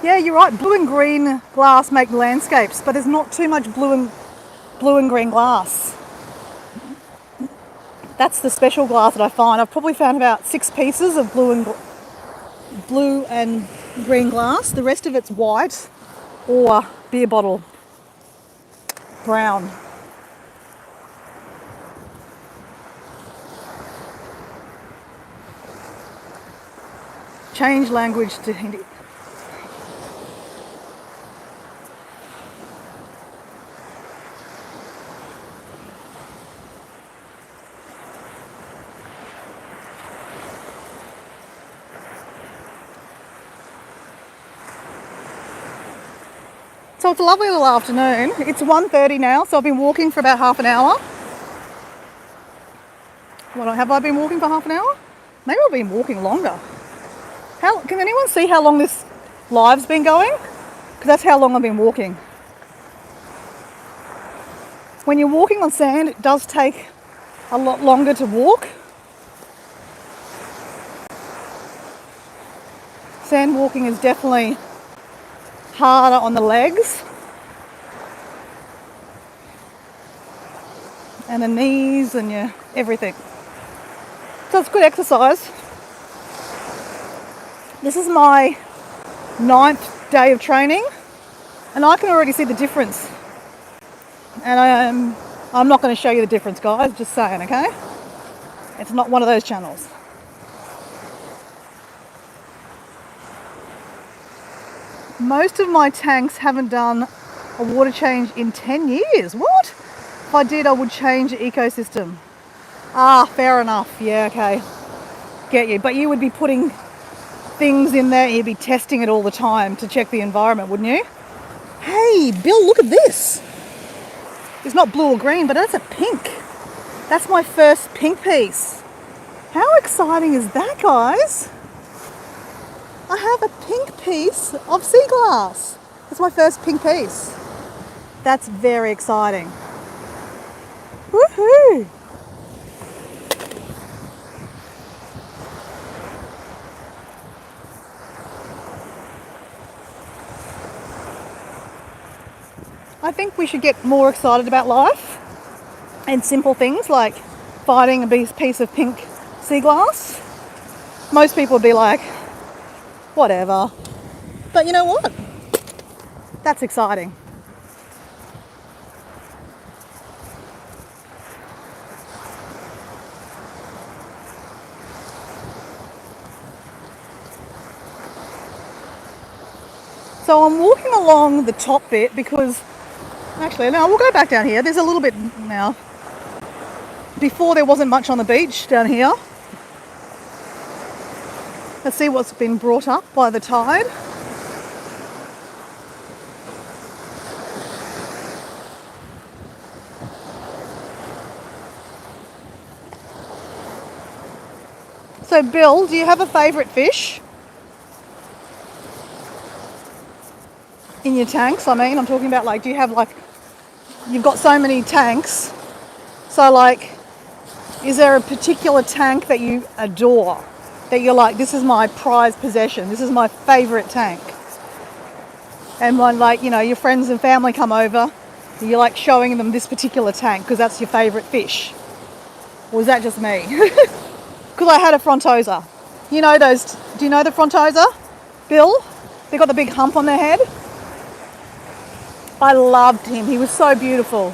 Yeah, you're right. Blue and green glass make landscapes, but there's not too much blue and green glass. That's the special glass that I find. I've probably found about 6 pieces of blue and green glass. The rest of it's white or beer bottle brown. Change language to Hindi. So it's a lovely little afternoon. It's 1:30 now, so I've been walking for about half an hour. Have I been walking for half an hour? Maybe I've been walking longer. Can anyone see how long this live's been going? Because that's how long I've been walking. When you're walking on sand, it does take a lot longer to walk. Sand walking is definitely harder on the legs and the knees and your everything. So it's good exercise. This is my 9th day of training and I can already see the difference. And I'm not going to show you the difference, guys, just saying, okay? It's not one of those channels. Most of my tanks haven't done a water change in 10 years. What? If I did, I would change the ecosystem. Ah, fair enough. Yeah, okay. Get you. But you would be putting things in there, you'd be testing it all the time to check the environment, wouldn't you? Hey, Bill, look at this. It's not blue or green, but that's a pink. That's my first pink piece. How exciting is that, guys? I have a pink piece of sea glass. That's my first pink piece. That's very exciting. Woohoo! I think we should get more excited about life and simple things like finding a piece of pink sea glass. Most people would be like, whatever. But you know what? That's exciting. So I'm walking along the top bit because, actually, now we'll go back down here. There's a little bit now. Before there wasn't much on the beach down here. Let's see what's been brought up by the tide. So Bill, do you have a favourite fish? In your tanks, I mean, I'm talking about like, do you have like, you've got so many tanks. So like, is there a particular tank that you adore? That you're like, this is my prized possession. This is my favourite tank. And when like, you know, your friends and family come over, you're like showing them this particular tank because that's your favourite fish. Or is that just me? Because I had a frontosa. You know those, do you know the frontosa, Bill? They got the big hump on their head. I loved him. He was so beautiful.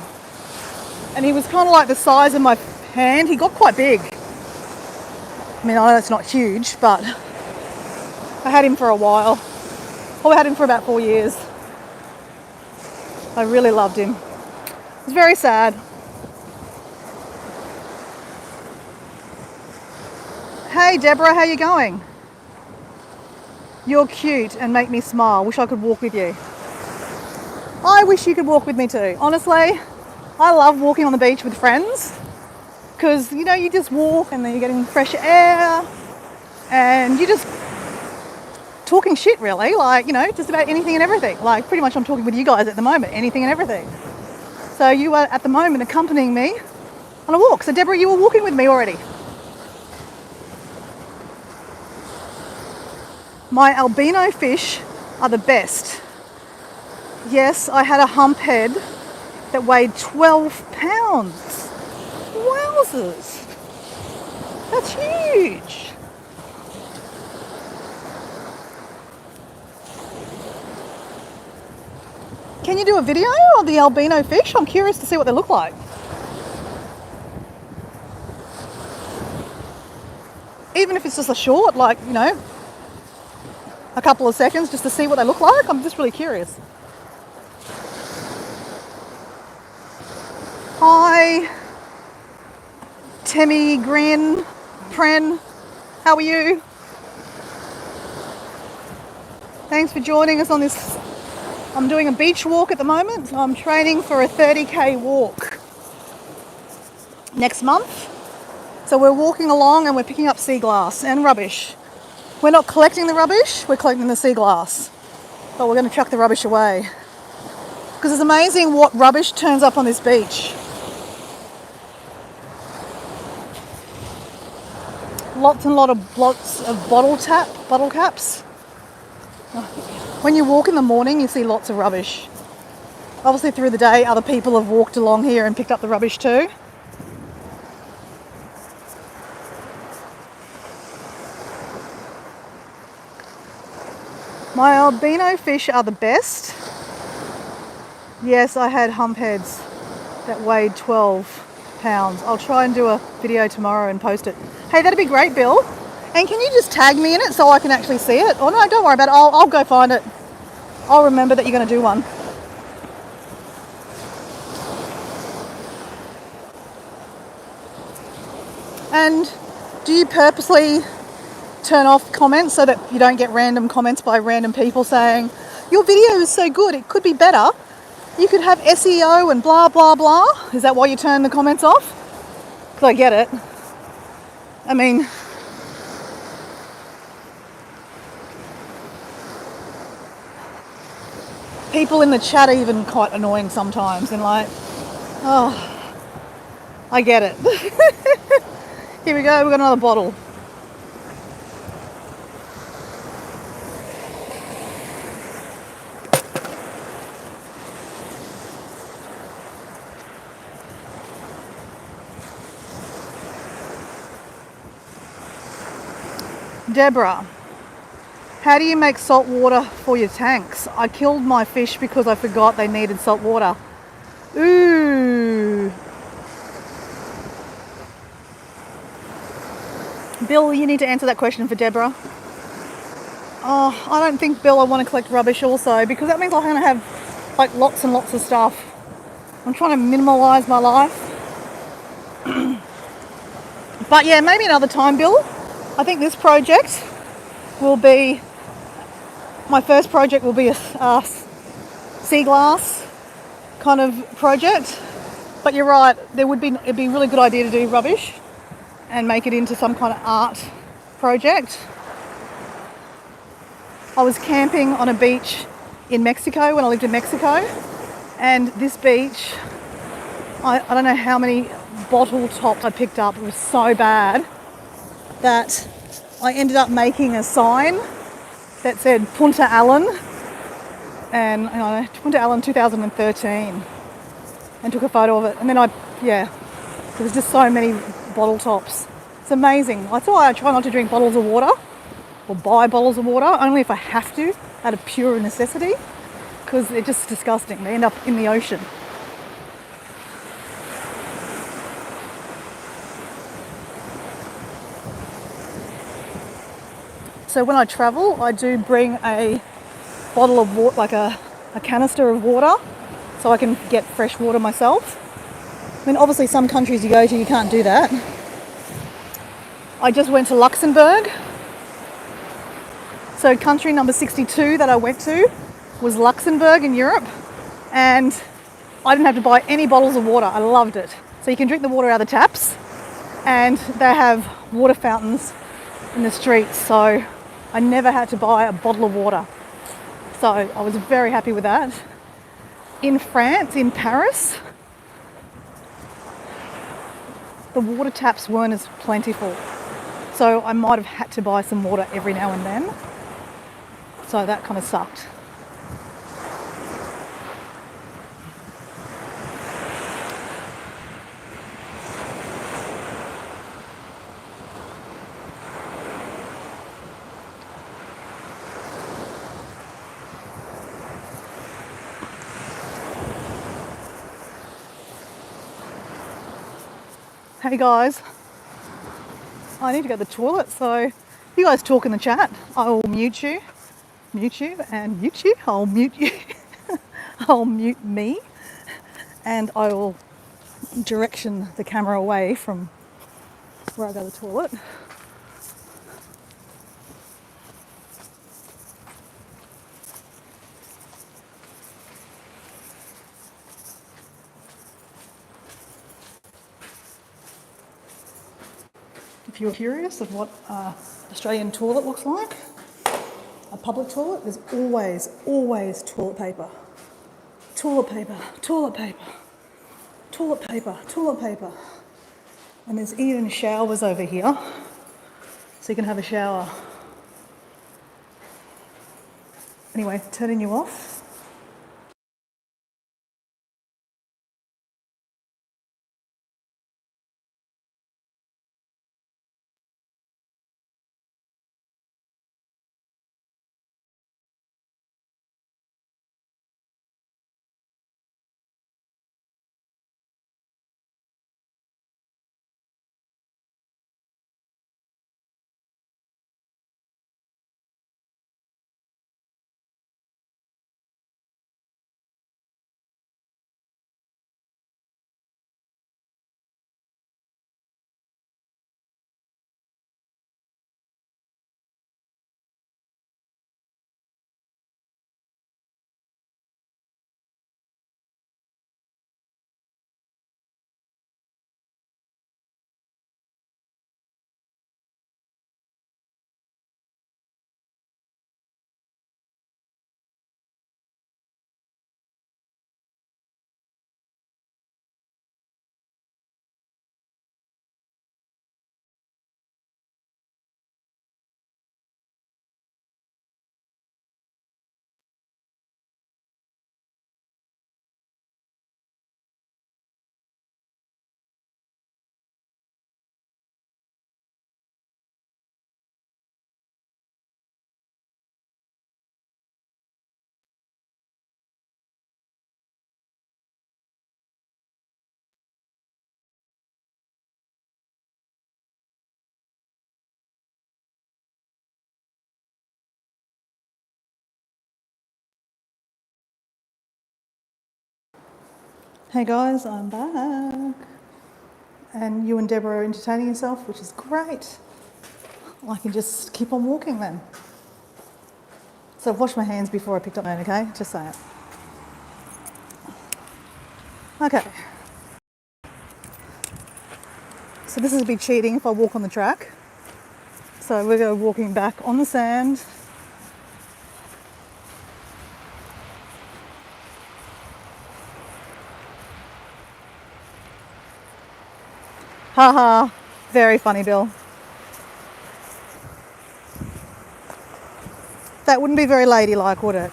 And he was kind of like the size of my hand. He got quite big. I mean, I know it's not huge, but I had him for a while. Oh, I had him for about 4 years. I really loved him. It was very sad. Hey Deborah, how you going? You're cute and make me smile. Wish I could walk with you. I wish you could walk with me too. Honestly, I love walking on the beach with friends because, you know, you just walk and then you're getting fresh air and you're just talking shit really, like, you know, just about anything and everything. Like pretty much I'm talking with you guys at the moment, anything and everything. So you are at the moment accompanying me on a walk. So Deborah, you were walking with me already. My albino fish are the best. Yes, I had a hump head that weighed 12 pounds. Wowzers. That's huge. Can you do a video of the albino fish? I'm curious to see what they look like. Even if it's just a short, like, you know, a couple of seconds just to see what they look like. I'm just really curious. Hi, Temi Grin, Pren, how are you? Thanks for joining us on this. I'm doing a beach walk at the moment. I'm training for a 30k walk next month. So we're walking along and we're picking up sea glass and rubbish. We're not collecting the rubbish, we're collecting the sea glass. But we're going to chuck the rubbish away. Because it's amazing what rubbish turns up on this beach. Lots of bottle caps. When you walk in the morning, you see lots of rubbish. Obviously through the day, other people have walked along here and picked up the rubbish too. My albino fish are the best. Yes, I had hump heads that weighed 12 pounds. I'll try and do a video tomorrow and post it. Hey, that'd be great, Bill. And can you just tag me in it so I can actually see it? Oh no, don't worry about it. I'll go find it. I'll remember that you're going to do one. And do you purposely turn off comments so that you don't get random comments by random people saying, your video is so good, it could be better. You could have SEO and blah, blah, blah. Is that why you turn the comments off? Because I get it. I mean, people in the chat are even quite annoying sometimes and like, oh, I get it. Here we go, we've got another bottle. Deborah, how do you make salt water for your tanks? I killed my fish because I forgot they needed salt water. Ooh. Bill, you need to answer that question for Deborah. Oh, I don't think, Bill, I want to collect rubbish also, because that means I'm going to have like lots and lots of stuff. I'm trying to minimalise my life. But yeah, maybe another time, Bill. I think this project will be, my first project will be a sea glass kind of project. But you're right, it'd be a really good idea to do rubbish and make it into some kind of art project. I was camping on a beach in Mexico when I lived in Mexico, and this beach, I don't know how many bottle tops I picked up. It was so bad that I ended up making a sign that said Punta Allen and Punta Allen 2013, and took a photo of it. And then there was just so many bottle tops. It's amazing. That's why I try not to drink bottles of water or buy bottles of water, only if I have to, out of pure necessity, because they're just disgusting. They end up in the ocean. So when I travel, I do bring a bottle of water, like a canister of water, so I can get fresh water myself. I mean, obviously some countries you go to, you can't do that. I just went to Luxembourg. So country number 62 that I went to was Luxembourg in Europe, and I didn't have to buy any bottles of water. I loved it. So you can drink the water out of the taps, and they have water fountains in the streets, so I never had to buy a bottle of water. So I was very happy with that. In France, in Paris, the water taps weren't as plentiful, so I might have had to buy some water every now and then. So that kind of sucked. Hey guys, I need to go to the toilet, so you guys talk in the chat. I will mute you, and mute you. I'll mute you. I'll mute me, and I will direction the camera away from where I go to the toilet. If you're curious of what an Australian toilet looks like, a public toilet, there's always toilet paper. Toilet paper, toilet paper, toilet paper, toilet paper. And there's even showers over here, so you can have a shower. Anyway, turning you off. Hey guys, I'm back. And you and Deborah are entertaining yourself, which is great. I can just keep on walking then. So I've washed my hands before I picked up my phone, okay? Just say it. Okay. So this is a bit cheating if I walk on the track. So we're going walking back on the sand. Haha, very funny, Bill. That wouldn't be very ladylike, would it?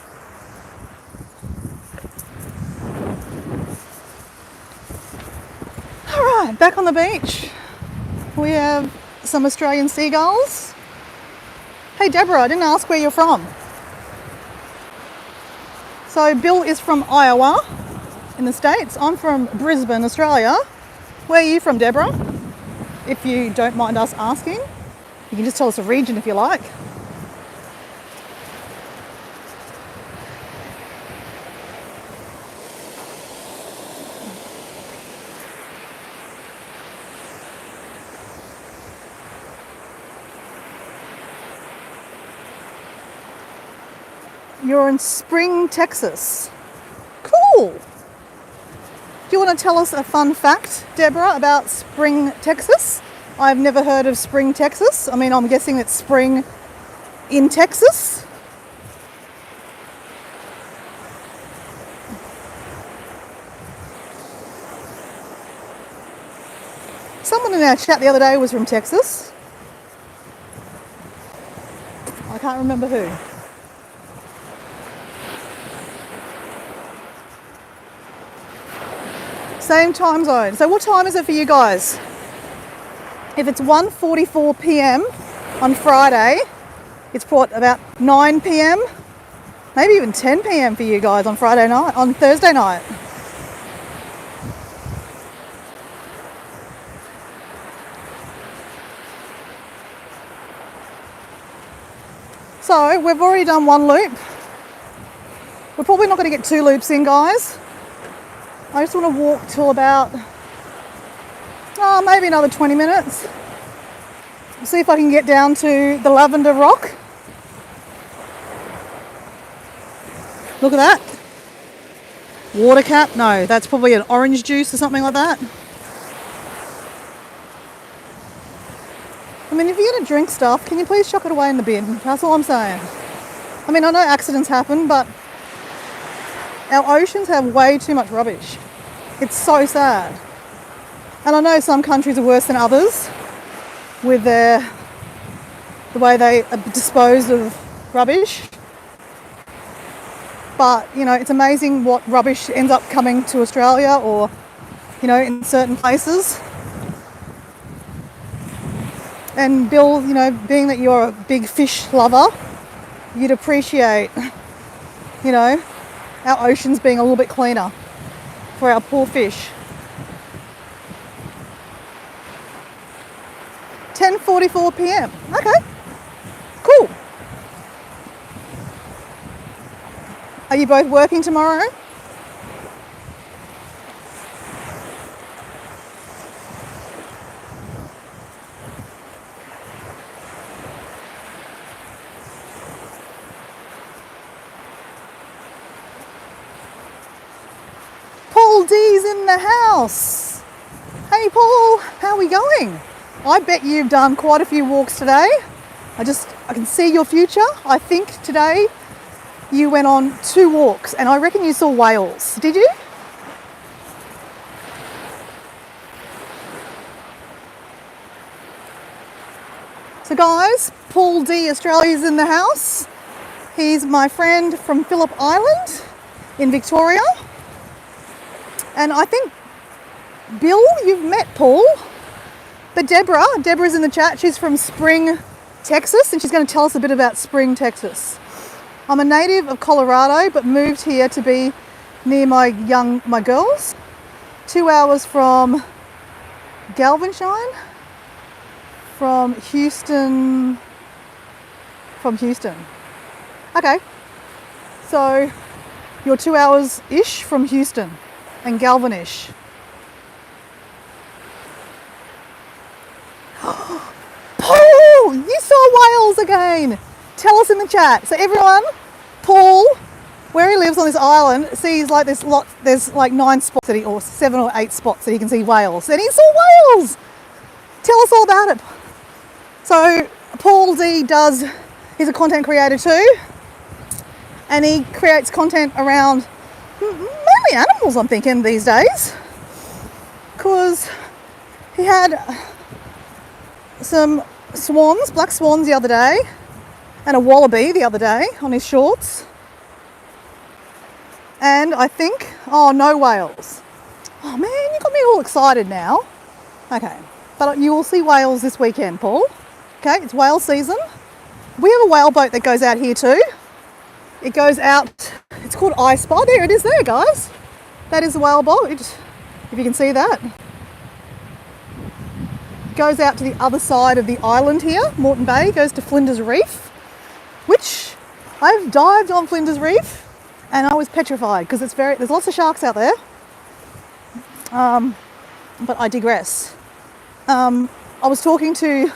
All right, back on the beach. We have some Australian seagulls. Hey Deborah, I didn't ask where you're from. So Bill is from Iowa in the States. I'm from Brisbane, Australia. Where are you from, Deborah? If you don't mind us asking. You can just tell us a region if you like. You're in Spring, Texas. Cool. Do you want to tell us a fun fact, Deborah, about Spring, Texas? I've never heard of Spring, Texas. I mean, I'm guessing it's spring in Texas. Someone in our chat the other day was from Texas. I can't remember who. Same time zone. So what time is it for you guys? If it's 1:44 p.m. on Friday, it's about 9 p.m., maybe even 10 p.m. for you guys on Friday night, on Thursday night. So we've already done one loop. We're probably not going to get 2 loops in, guys. I just want to walk till about, maybe another 20 minutes. See if I can get down to the Lavender Rock. Look at that. Water cap? No, that's probably an orange juice or something like that. I mean, if you're going to drink stuff, can you please chuck it away in the bin? That's all I'm saying. I mean, I know accidents happen, but our oceans have way too much rubbish. It's so sad. And I know some countries are worse than others with the way they dispose of rubbish. But, you know, it's amazing what rubbish ends up coming to Australia or, you know, in certain places. And Bill, you know, being that you're a big fish lover, you'd appreciate, you know, our oceans being a little bit cleaner for our poor fish. 10:44 p.m. Okay, cool. Are you both working tomorrow? Paul D's in the house. Hey Paul, how are we going? I bet you've done quite a few walks today. I can see your future. I think today you went on 2 walks and I reckon you saw whales. Did you? So guys, Paul D Australia's in the house. He's my friend from Phillip Island in Victoria. And I think, Bill, you've met Paul. But Deborah's in the chat. She's from Spring, Texas, and she's going to tell us a bit about Spring, Texas. I'm a native of Colorado, but moved here to be near my girls. 2 hours from Galveston, from Houston. Okay, so you're 2 hours-ish from Houston. and Galvanish. Paul, you saw whales again. Tell us in the chat. So everyone, Paul, where he lives on this island, sees like this lot. There's like 9 spots that or 7 or 8 spots that he can see whales, and he saw whales. Tell us all about it. So Paul D he's a content creator too, and he creates content around mainly animals, I'm thinking these days, because he had some swans, black swans the other day, and a wallaby the other day on his shorts, and I think, oh, no whales. Oh man, you got me all excited now. Okay, but you will see whales this weekend, Paul. Okay, it's whale season. We have a whale boat that goes out here too. It goes out, it's called I Spy. There it is there, guys. That is the whale boat, if you can see that. It goes out to the other side of the island here, Moreton Bay, goes to Flinders Reef, which I've dived on Flinders Reef and I was petrified because there's lots of sharks out there. But I digress. I was talking to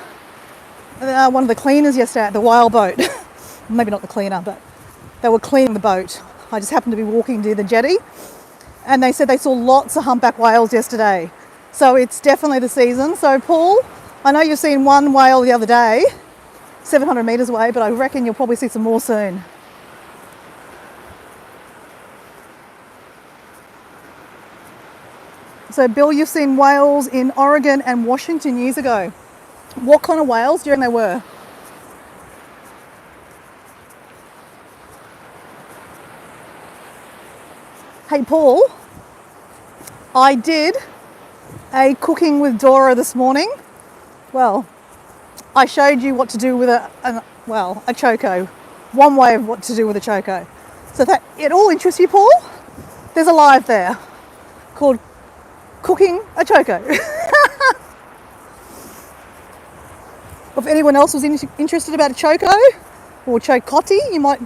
one of the cleaners yesterday at the whale boat. Maybe not the cleaner, but they were cleaning the boat. I just happened to be walking to the jetty, and they said they saw lots of humpback whales yesterday. So it's definitely the season. So Paul, I know you've seen one whale the other day, 700 metres away, but I reckon you'll probably see some more soon. So Bill, you've seen whales in Oregon and Washington years ago. What kind of whales do you reckon they were? Hey Paul, I did a cooking with Dora this morning. Well, I showed you what to do with a choco. One way of what to do with a choco. So if that it all interests you, Paul, there's a live there called Cooking a Choco. If anyone else was interested about a choco or chocotti, you might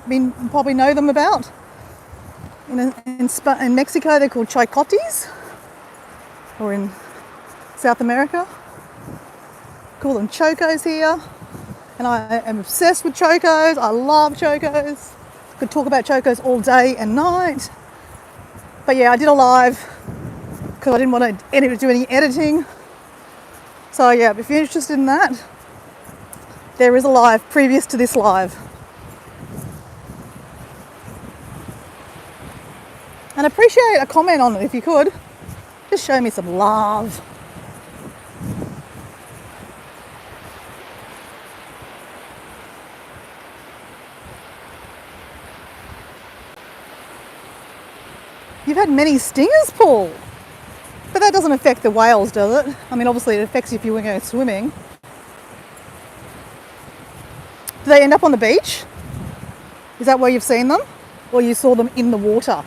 probably know them about. In Mexico, they're called chocotis, or in South America, call them chocos here. And I am obsessed with chocos. I love chocos. Could talk about chocos all day and night. But yeah, I did a live because I didn't want to do any editing. So yeah, if you're interested in that, there is a live previous to this live. And appreciate a comment on it if you could. Just show me some love. You've had many stingers, Paul. But that doesn't affect the whales, does it? I mean, obviously it affects you if you were going swimming. Do they end up on the beach? Is that where you've seen them? Or you saw them in the water?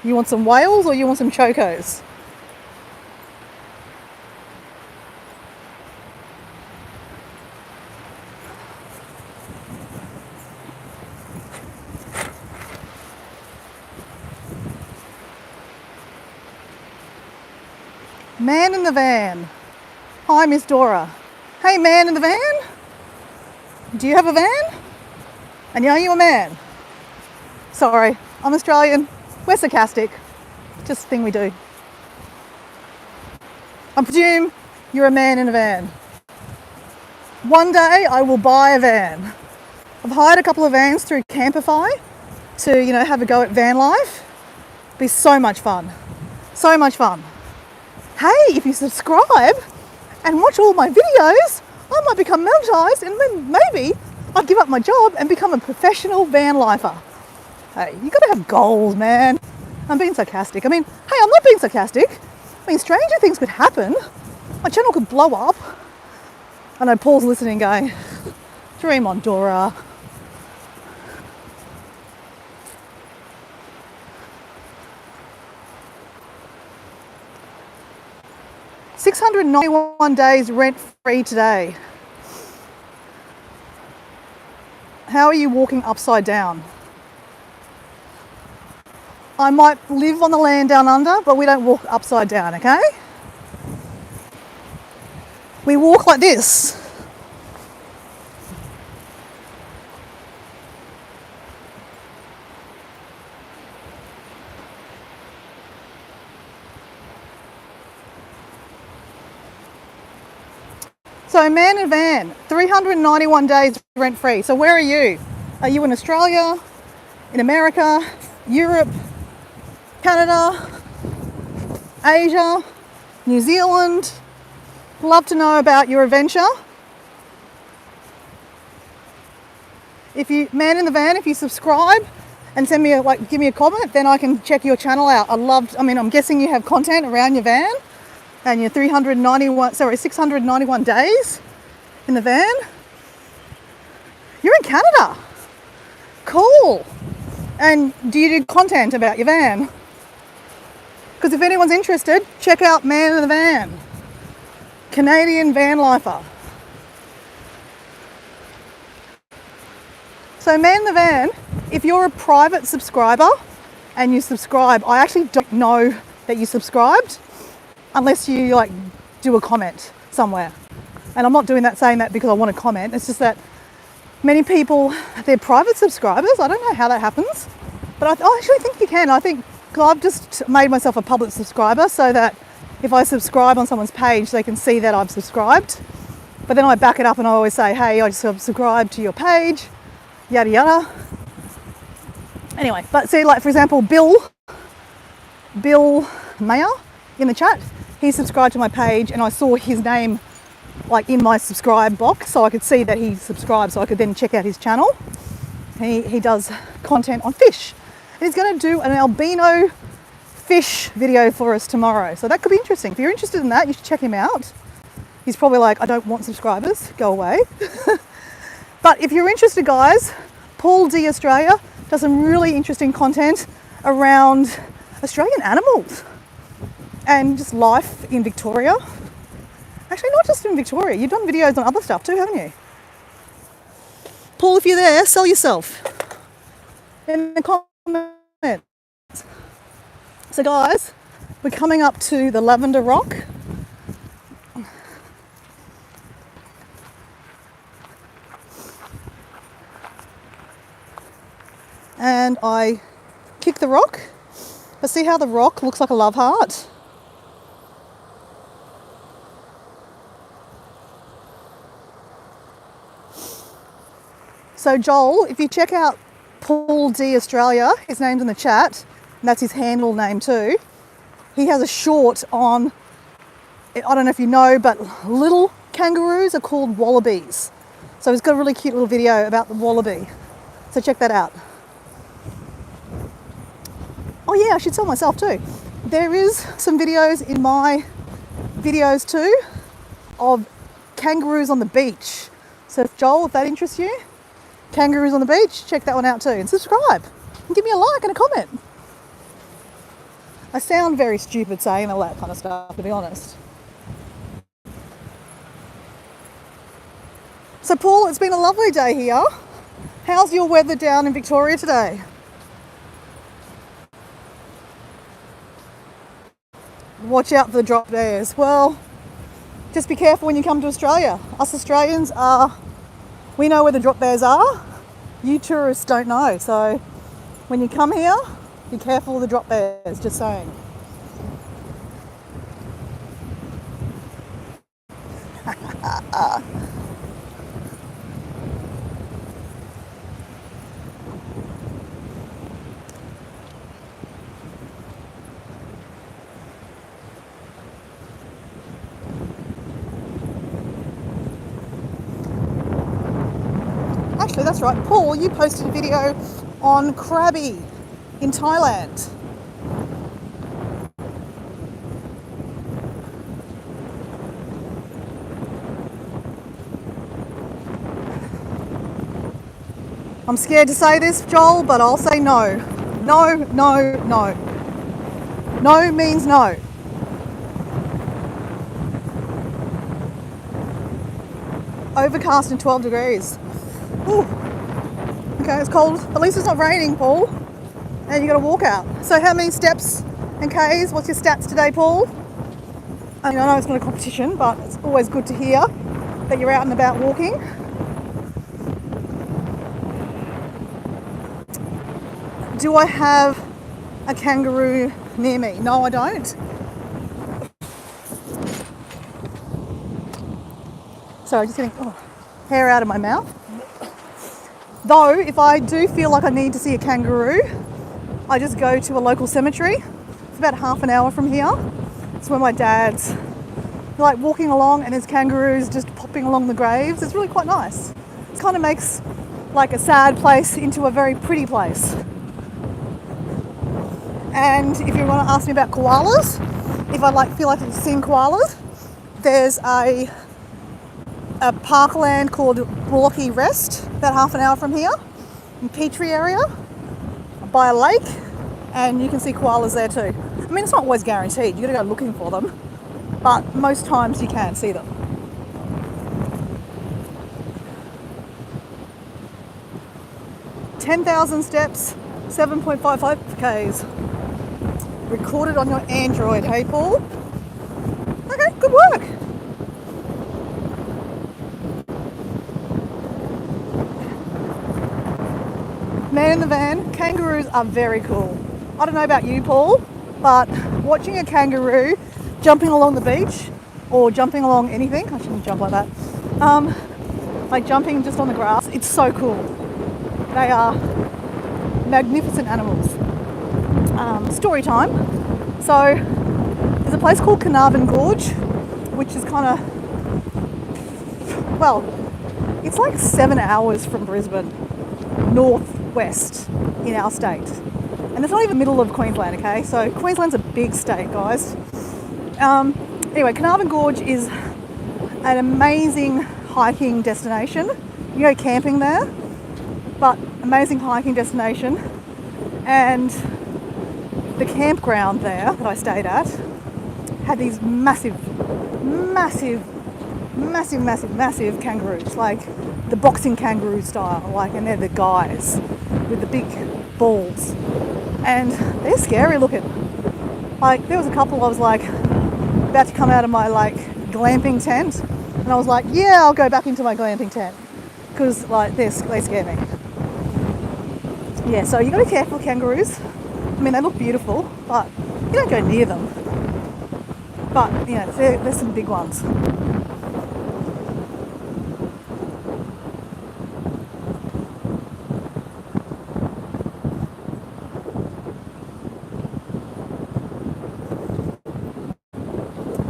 You want some whales or you want some chocos? Man in the van. Hi, Miss Dora. Hey, man in the van. Do you have a van? And are you a man? Sorry, I'm Australian. We're sarcastic. Just a thing we do. I presume you're a man in a van. One day I will buy a van. I've hired a couple of vans through Camperfy to, have a go at van life. It'll be so much fun. So much fun. Hey, if you subscribe and watch all my videos, I might become monetized and then maybe I'll give up my job and become a professional van lifer. Hey, you gotta have goals, man. I'm being sarcastic. I mean, hey, I'm not being sarcastic. I mean, stranger things could happen. My channel could blow up. I know Paul's listening going, dream on, Dora. $691 days rent-free today. How are you walking upside down? I might live on the land down under, but we don't walk upside down, okay? We walk like this. So man in van, 391 days rent-free. So where are you? Are you in Australia, in America, Europe, Canada, Asia, New Zealand? Love to know about your adventure. If you, man in the van, if you subscribe and send me give me a comment, then I can check your channel out. I'm guessing you have content around your van and your 691 days in the van. You're in Canada. Cool. And do you do content about your van? Because if anyone's interested, check out Man in the Van, Canadian van lifer. So Man in the Van, if you're a private subscriber and you subscribe, I actually don't know that you subscribed unless you do a comment somewhere. And I'm not saying that because I want to comment. It's just that many people, they're private subscribers. I don't know how that happens, but I actually think you can. I think because I've just made myself a public subscriber so that if I subscribe on someone's page, they can see that I've subscribed. But then I back it up and I always say, hey, I just subscribed to your page, yada yada. Anyway, but see, for example, Bill Mayer in the chat, he subscribed to my page and I saw his name in my subscribe box, so I could see that he subscribed, so I could then check out his channel. He does content on fish. And he's going to do an albino fish video for us tomorrow. So that could be interesting. If you're interested in that, you should check him out. He's probably like, I don't want subscribers, go away. But if you're interested, guys, Paul D Australia does some really interesting content around Australian animals and just life in Victoria. Actually, not just in Victoria. You've done videos on other stuff too, haven't you? Paul, if you're there, sell yourself in the comments. So guys, we're coming up to the Lavender Rock. And I kick the rock. But see how the rock looks like a love heart? So Joel, if you check out Paul D Australia, his name's in the chat, and that's his handle name too. He has a short on, I don't know if you know, but little kangaroos are called wallabies. So he's got a really cute little video about the wallaby. So check that out. Oh yeah, I should sell myself too. There is some videos in my videos too of kangaroos on the beach. So Joel, if that interests you, kangaroos on the beach, check that one out too. And subscribe. And give me a like and a comment. I sound very stupid saying all that kind of stuff, to be honest. So Paul, it's been a lovely day here. How's your weather down in Victoria today? Watch out for the drop bears. Well, just be careful when you come to Australia. Us Australians we know where the drop bears are. You tourists don't know. So when you come here, be careful of the drop bears, just saying. Actually, that's right. Paul, you posted a video on Krabi in Thailand. I'm scared to say this, Joel, but I'll say no. No, no, no. No means no. Overcast and 12 degrees. Ooh. Okay, it's cold. At least it's not raining, Paul. And you got to walk out. So how many steps and Ks? What's your stats today, Paul? I know it's not a competition, but it's always good to hear that you're out and about walking. Do I have a kangaroo near me? No, I don't. Sorry, just getting hair out of my mouth. Though, if I do feel like I need to see a kangaroo, I just go to a local cemetery. It's about half an hour from here. It's where my dad's like walking along and there's kangaroos just popping along the graves. It's really quite nice. It kind of makes like a sad place into a very pretty place. And if you want to ask me about koalas, if I feel like seeing koalas, there's a parkland called Bullocky Rest, about half an hour from here, in Petrie area, by a lake, and you can see koalas there too. I mean, it's not always guaranteed, you've got to go looking for them, but most times you can see them. "10,000 steps, 7.55 Ks. Recorded on your Android, hey Paul? Okay, good work. Man in the van, kangaroos are very cool. I don't know about you, Paul, but watching a kangaroo jumping along the beach or jumping along anything, I shouldn't jump like that, like jumping just on the grass, it's so cool. They are magnificent animals. Story time. So there's a place called Carnarvon Gorge, which is kind of, well, it's like 7 hours from Brisbane, northwest in our state. And it's not even middle of Queensland, okay? So Queensland's a big state, guys. Anyway, Carnarvon Gorge is an amazing hiking destination. You go camping there, but amazing hiking destination. And the campground there that I stayed at had these massive kangaroos, like the boxing kangaroo style, like, and they're the guys with the big balls, and they're scary looking. Like, there was a couple I was like about to come out of my like glamping tent, and I was like, yeah, I'll go back into my glamping tent because like they scare me. Yeah, so you got to be careful, kangaroos. I mean, they look beautiful, but you don't go near them. But, you know, there's some big ones.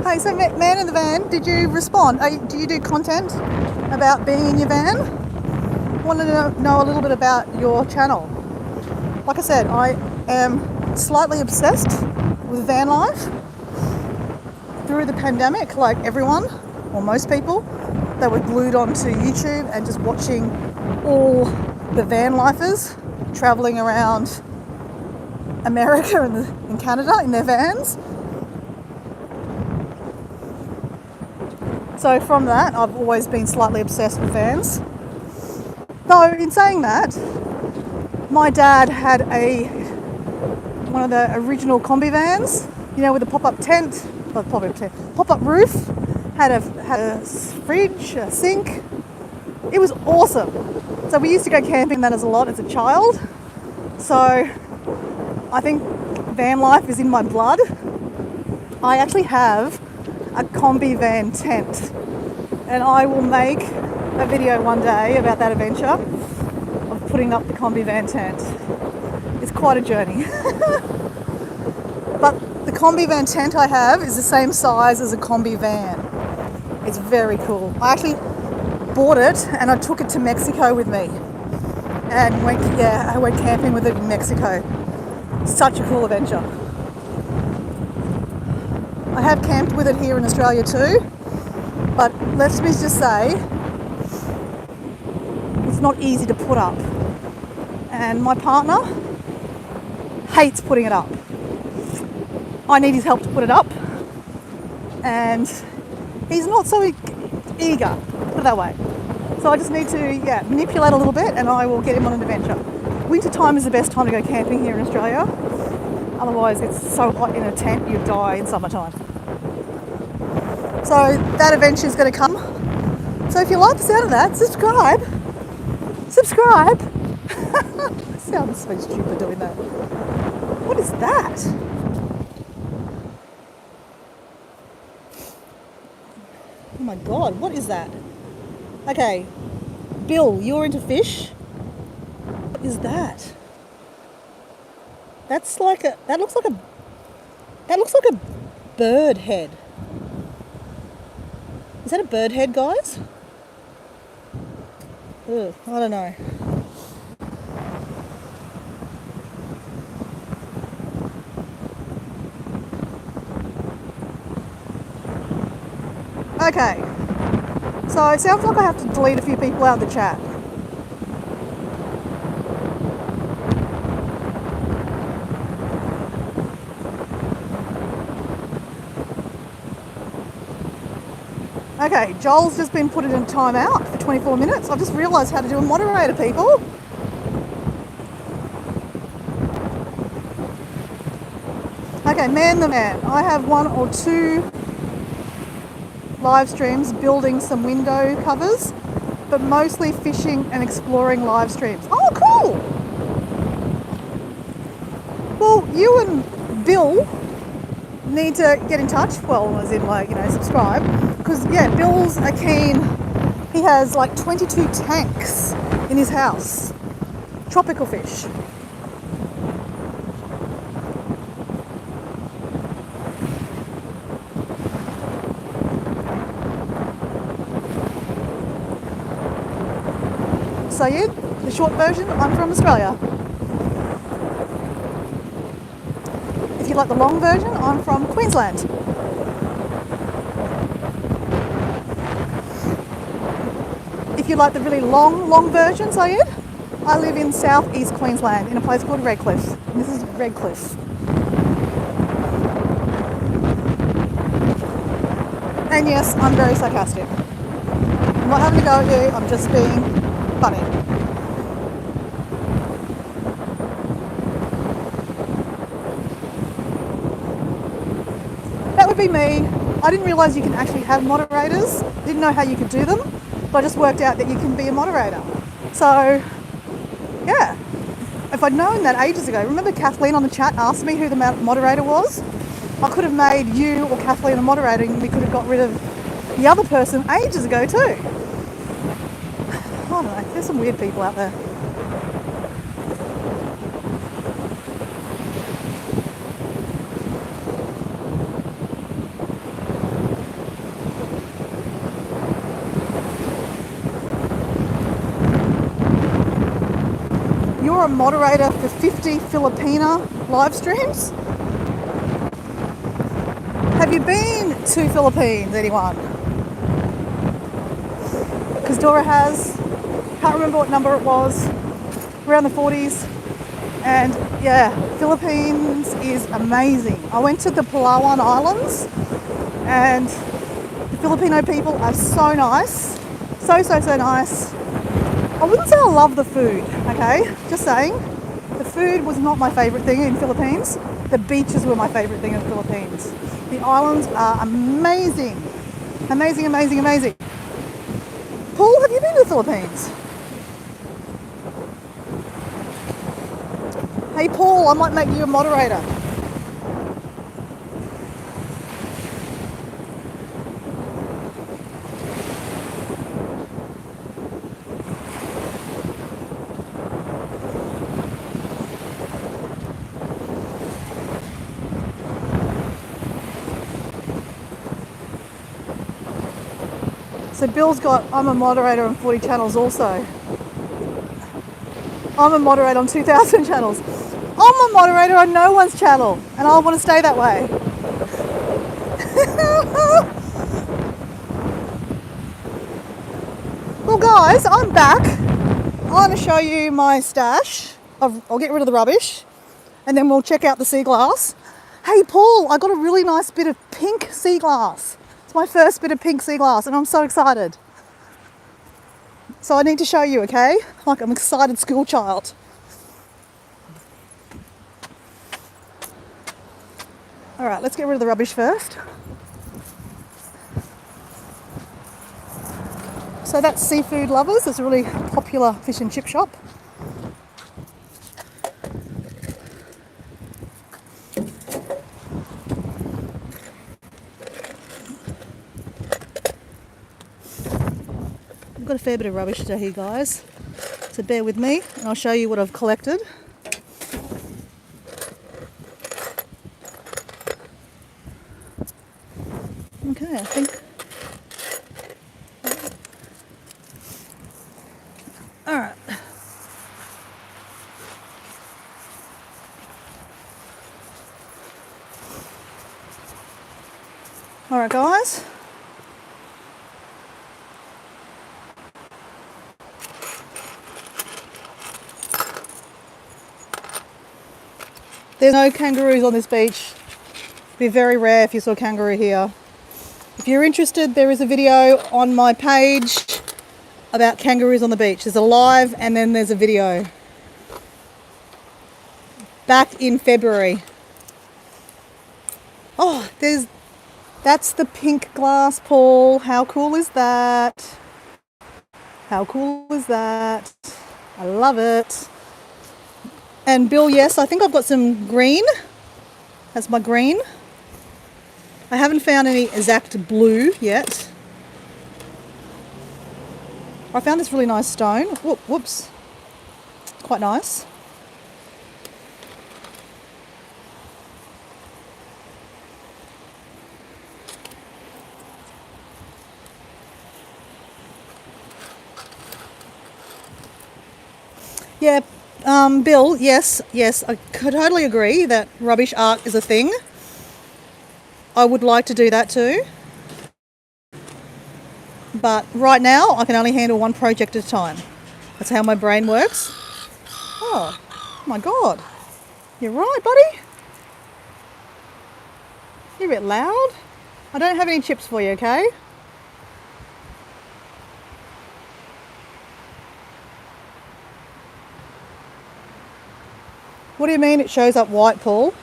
Hey, so man in the van, did you respond? Do you do content about being in your van? I want to know a little bit about your channel. Like I said, I am slightly obsessed with van life. Through the pandemic, like everyone, or most people, they were glued onto YouTube and just watching all the van lifers travelling around America and Canada in their vans. So from that, I've always been slightly obsessed with vans. Though, in saying that, my dad had one of the original combi vans, you know, with a pop-up tent, pop-up roof, had a fridge, a sink. It was awesome. So we used to go camping that as a lot as a child. So I think van life is in my blood. I actually have a combi van tent, and I will make a video one day about that adventure of putting up the combi van tent. It's quite a journey. But the combi van tent I have is the same size as a combi van. It's very cool. I actually bought it and I took it to Mexico with me, and I went camping with it in Mexico. Such a cool adventure. I have camped with it here in Australia too, but let me just say, it's not easy to put up. and my partner hates putting it up. I need his help to put it up, and he's not so eager, put it that way. So I just need to manipulate a little bit, and I will get him on an adventure. Winter time is the best time to go camping here in Australia. Otherwise it's so hot in a tent you die in summertime. So that adventure is going to come. So if you like the sound of that, subscribe. I sound so stupid doing that. What is that? Oh my god, what is that? Okay, Bill, you're into fish. What is that? That looks like a bird head. Is that a bird head, guys? Ugh, I don't know. Okay, so it sounds like I have to delete a few people out of the chat. Okay, Joel's just been put in timeout for 24 minutes. I've just realised how to do a moderator, people. Okay, man the man. I have 1 or 2 live streams building some window covers, but mostly fishing and exploring live streams. Oh, cool! Well, you and Bill need to get in touch. Well, as in subscribe. Because, Bill's a keen. He has like 22 tanks in his house. Tropical fish. Sayed, the short version, I'm from Australia. If you like the long version, I'm from Queensland. If you like the really long version, Sayed, I live in southeast Queensland in a place called Redcliffe. And this is Redcliffe. And yes, I'm very sarcastic. I'm not having a go at you, I'm just being funny. That would be me. I didn't realise you can actually have moderators. Didn't know how you could do them, but I just worked out that you can be a moderator. So, yeah. If I'd known that ages ago, remember Kathleen on the chat asked me who the moderator was? I could have made you or Kathleen a moderator and we could have got rid of the other person ages ago too. I don't know, there's some weird people out there. You're a moderator for 50 Filipina live streams? Have you been to Philippines, anyone? Because Dora has, can't remember what number it was, around the 40s. And yeah, Philippines is amazing. I went to the Palawan Islands and the Filipino people are so nice. So nice. I wouldn't say I love the food, okay? Just saying. The food was not my favourite thing in Philippines. The beaches were my favourite thing in the Philippines. The islands are amazing. Amazing, amazing, amazing. Paul, have you been to the Philippines? Hey Paul, I might make you a moderator. So Bill's got, I'm a moderator on 40 channels also. I'm a moderator on 2,000 channels. I'm a moderator on no one's channel and I want to stay that way. Well guys, I'm back. I want to show you my stash. I'll get rid of the rubbish, and then we'll check out the sea glass. Hey Paul, I got a really nice bit of pink sea glass. It's my first bit of pink sea glass, and I'm so excited. So I need to show you, okay? Like I'm an excited school child. All right, let's get rid of the rubbish first. So that's Seafood Lovers. It's a really popular fish and chip shop. I've got a fair bit of rubbish today here, guys, so bear with me and I'll show you what I've collected. Okay, I think... Alright. Alright, guys. There's no kangaroos on this beach. It'd be very rare if you saw a kangaroo here. If you're interested, there is a video on my page about kangaroos on the beach. There's a live and then there's a video. Back in February. Oh, that's the pink glass, Paul. How cool is that? How cool is that? I love it. And Bill, yes, I think I've got some green. That's my green. I haven't found any exact blue yet. I found this really nice stone. Whoops. Quite nice. Yeah, Bill, yes, I could totally agree that rubbish art is a thing. I would like to do that too. But right now, I can only handle one project at a time. That's how my brain works. Oh my God. You're right, buddy. You're a bit loud. I don't have any chips for you, okay? What do you mean it shows up white, Paul?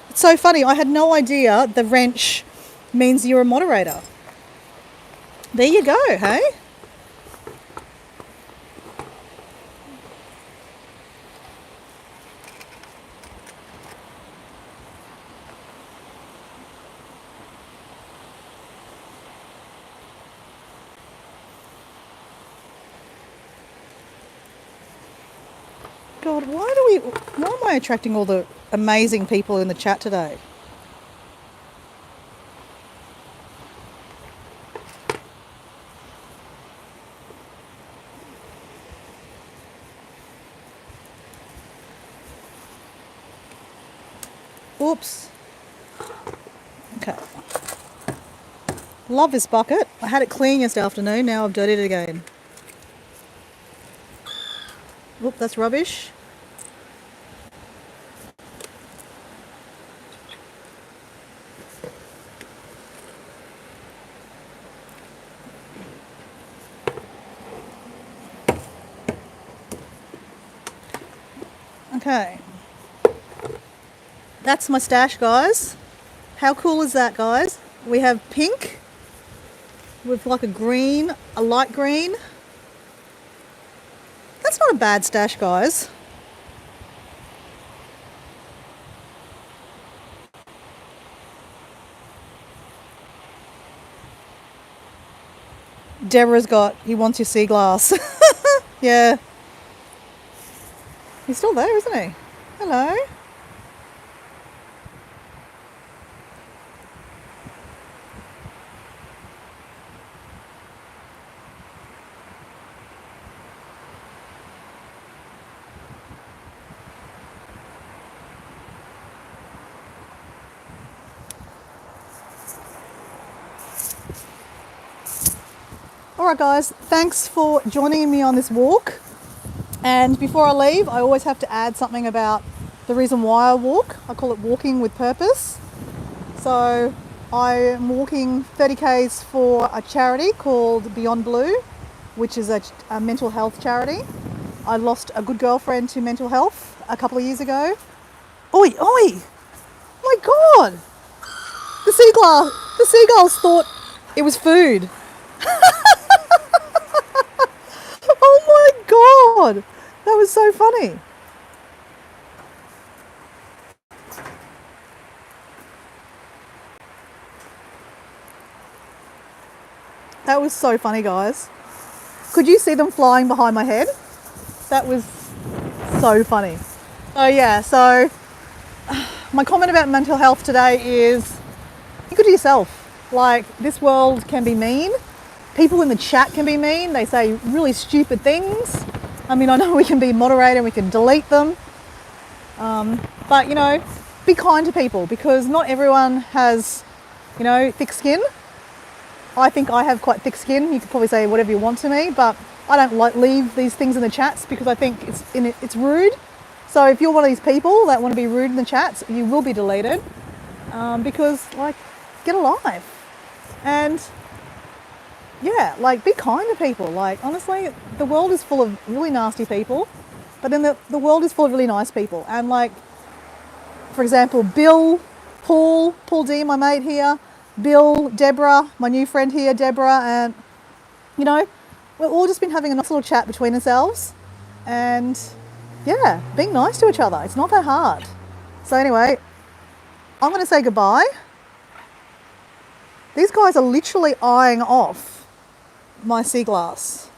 It's so funny. I had no idea the wrench means you're a moderator. There you go, hey? God, why am I attracting all the amazing people in the chat today? Oops. Okay. Love this bucket. I had it clean yesterday afternoon, now I've dirtied it again. Oop, that's rubbish. Okay. That's my stash, guys. How cool is that, guys? We have pink with like a green, a light green. That's not a bad stash, guys. He wants your sea glass. Yeah. He's still there, isn't he? Hello. All right, guys, thanks for joining me on this walk. And before I leave, I always have to add something about the reason why I walk. I call it walking with purpose. So I'm walking 30Ks for a charity called Beyond Blue, which is a mental health charity. I lost a good girlfriend to mental health a couple of years ago. Oi, oi! My God! The seagulls thought it was food. Oh my God! That was so funny. That was so funny, guys. Could you see them flying behind my head? That was so funny. So my comment about mental health today is think of yourself. Like, this world can be mean. People in the chat can be mean. They say really stupid things. I mean, I know we can be moderated and we can delete them. But, be kind to people, because not everyone has, thick skin. I think I have quite thick skin. You could probably say whatever you want to me, but I don't leave these things in the chats because I think it's rude. So if you're one of these people that want to be rude in the chats, you will be deleted, because, get a life. And yeah, be kind to people. Honestly, the world is full of really nasty people, but then the world is full of really nice people. And for example, Bill, Paul D, my mate here, Bill, Deborah, my new friend here, Deborah, and we've all just been having a nice little chat between ourselves, and yeah, being nice to each other. It's not that hard. So anyway, I'm going to say goodbye. These guys are literally eyeing off my sea glass.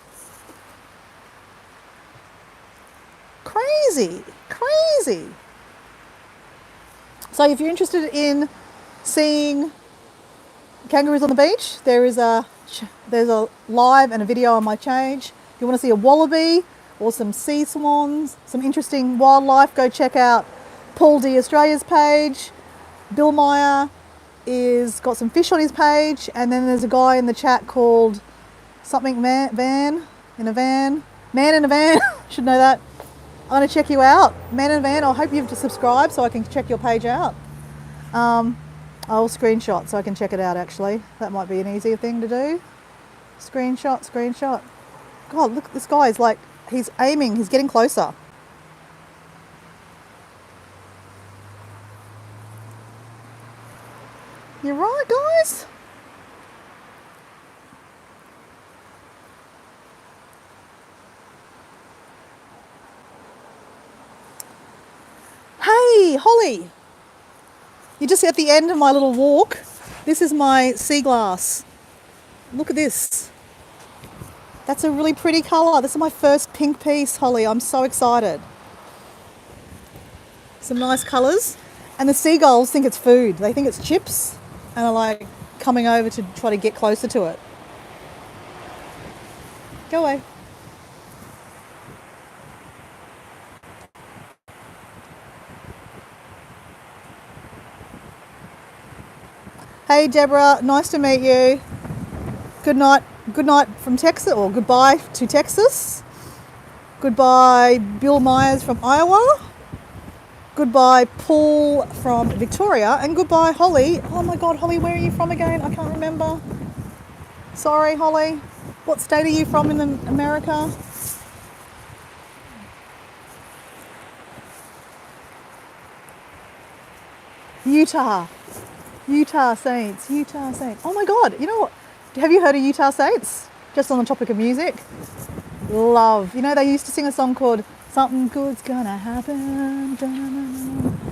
Crazy. So if you're interested in seeing kangaroos on the beach, there's a live and a video on my page. If you want to see a wallaby or some sea swans, some interesting wildlife, go check out Paul D Australia's page. Bill Meyer is got some fish on his page, and then there's a guy in the chat called something man in a van. Should know that. I'm going to check you out, Man in a Van. I hope you've subscribed so I can check your page out. I'll screenshot so I can check it out, actually. That might be an easier thing to do. Screenshot. God, look, this guy is he's aiming, he's getting closer. You're right, guys. Hey, Holly. You're just at the end of my little walk. This is my sea glass. Look at this. That's a really pretty colour. This is my first pink piece, Holly. I'm so excited. Some nice colours. And the seagulls think it's food. They think it's chips and are coming over to try to get closer to it. Go away. Hey Deborah, nice to meet you. Good night from Texas, or goodbye to Texas. Goodbye Bill Myers from Iowa. Goodbye Paul from Victoria, and goodbye Holly. Oh my God, Holly, where are you from again? I can't remember. Sorry, Holly. What state are you from in America? Utah Saints. Oh my God, you know what? Have you heard of Utah Saints? Just on the topic of music. Love. They used to sing a song called Something Good's Gonna Happen.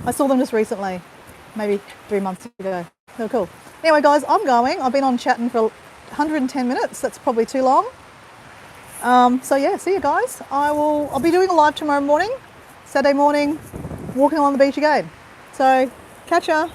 I saw them just recently, maybe 3 months ago. They were cool. Anyway, guys, I'm going. I've been on chatting for 110 minutes. That's probably too long. So yeah, see you guys. I'll be doing a live tomorrow morning, Saturday morning, walking along the beach again. So catch ya.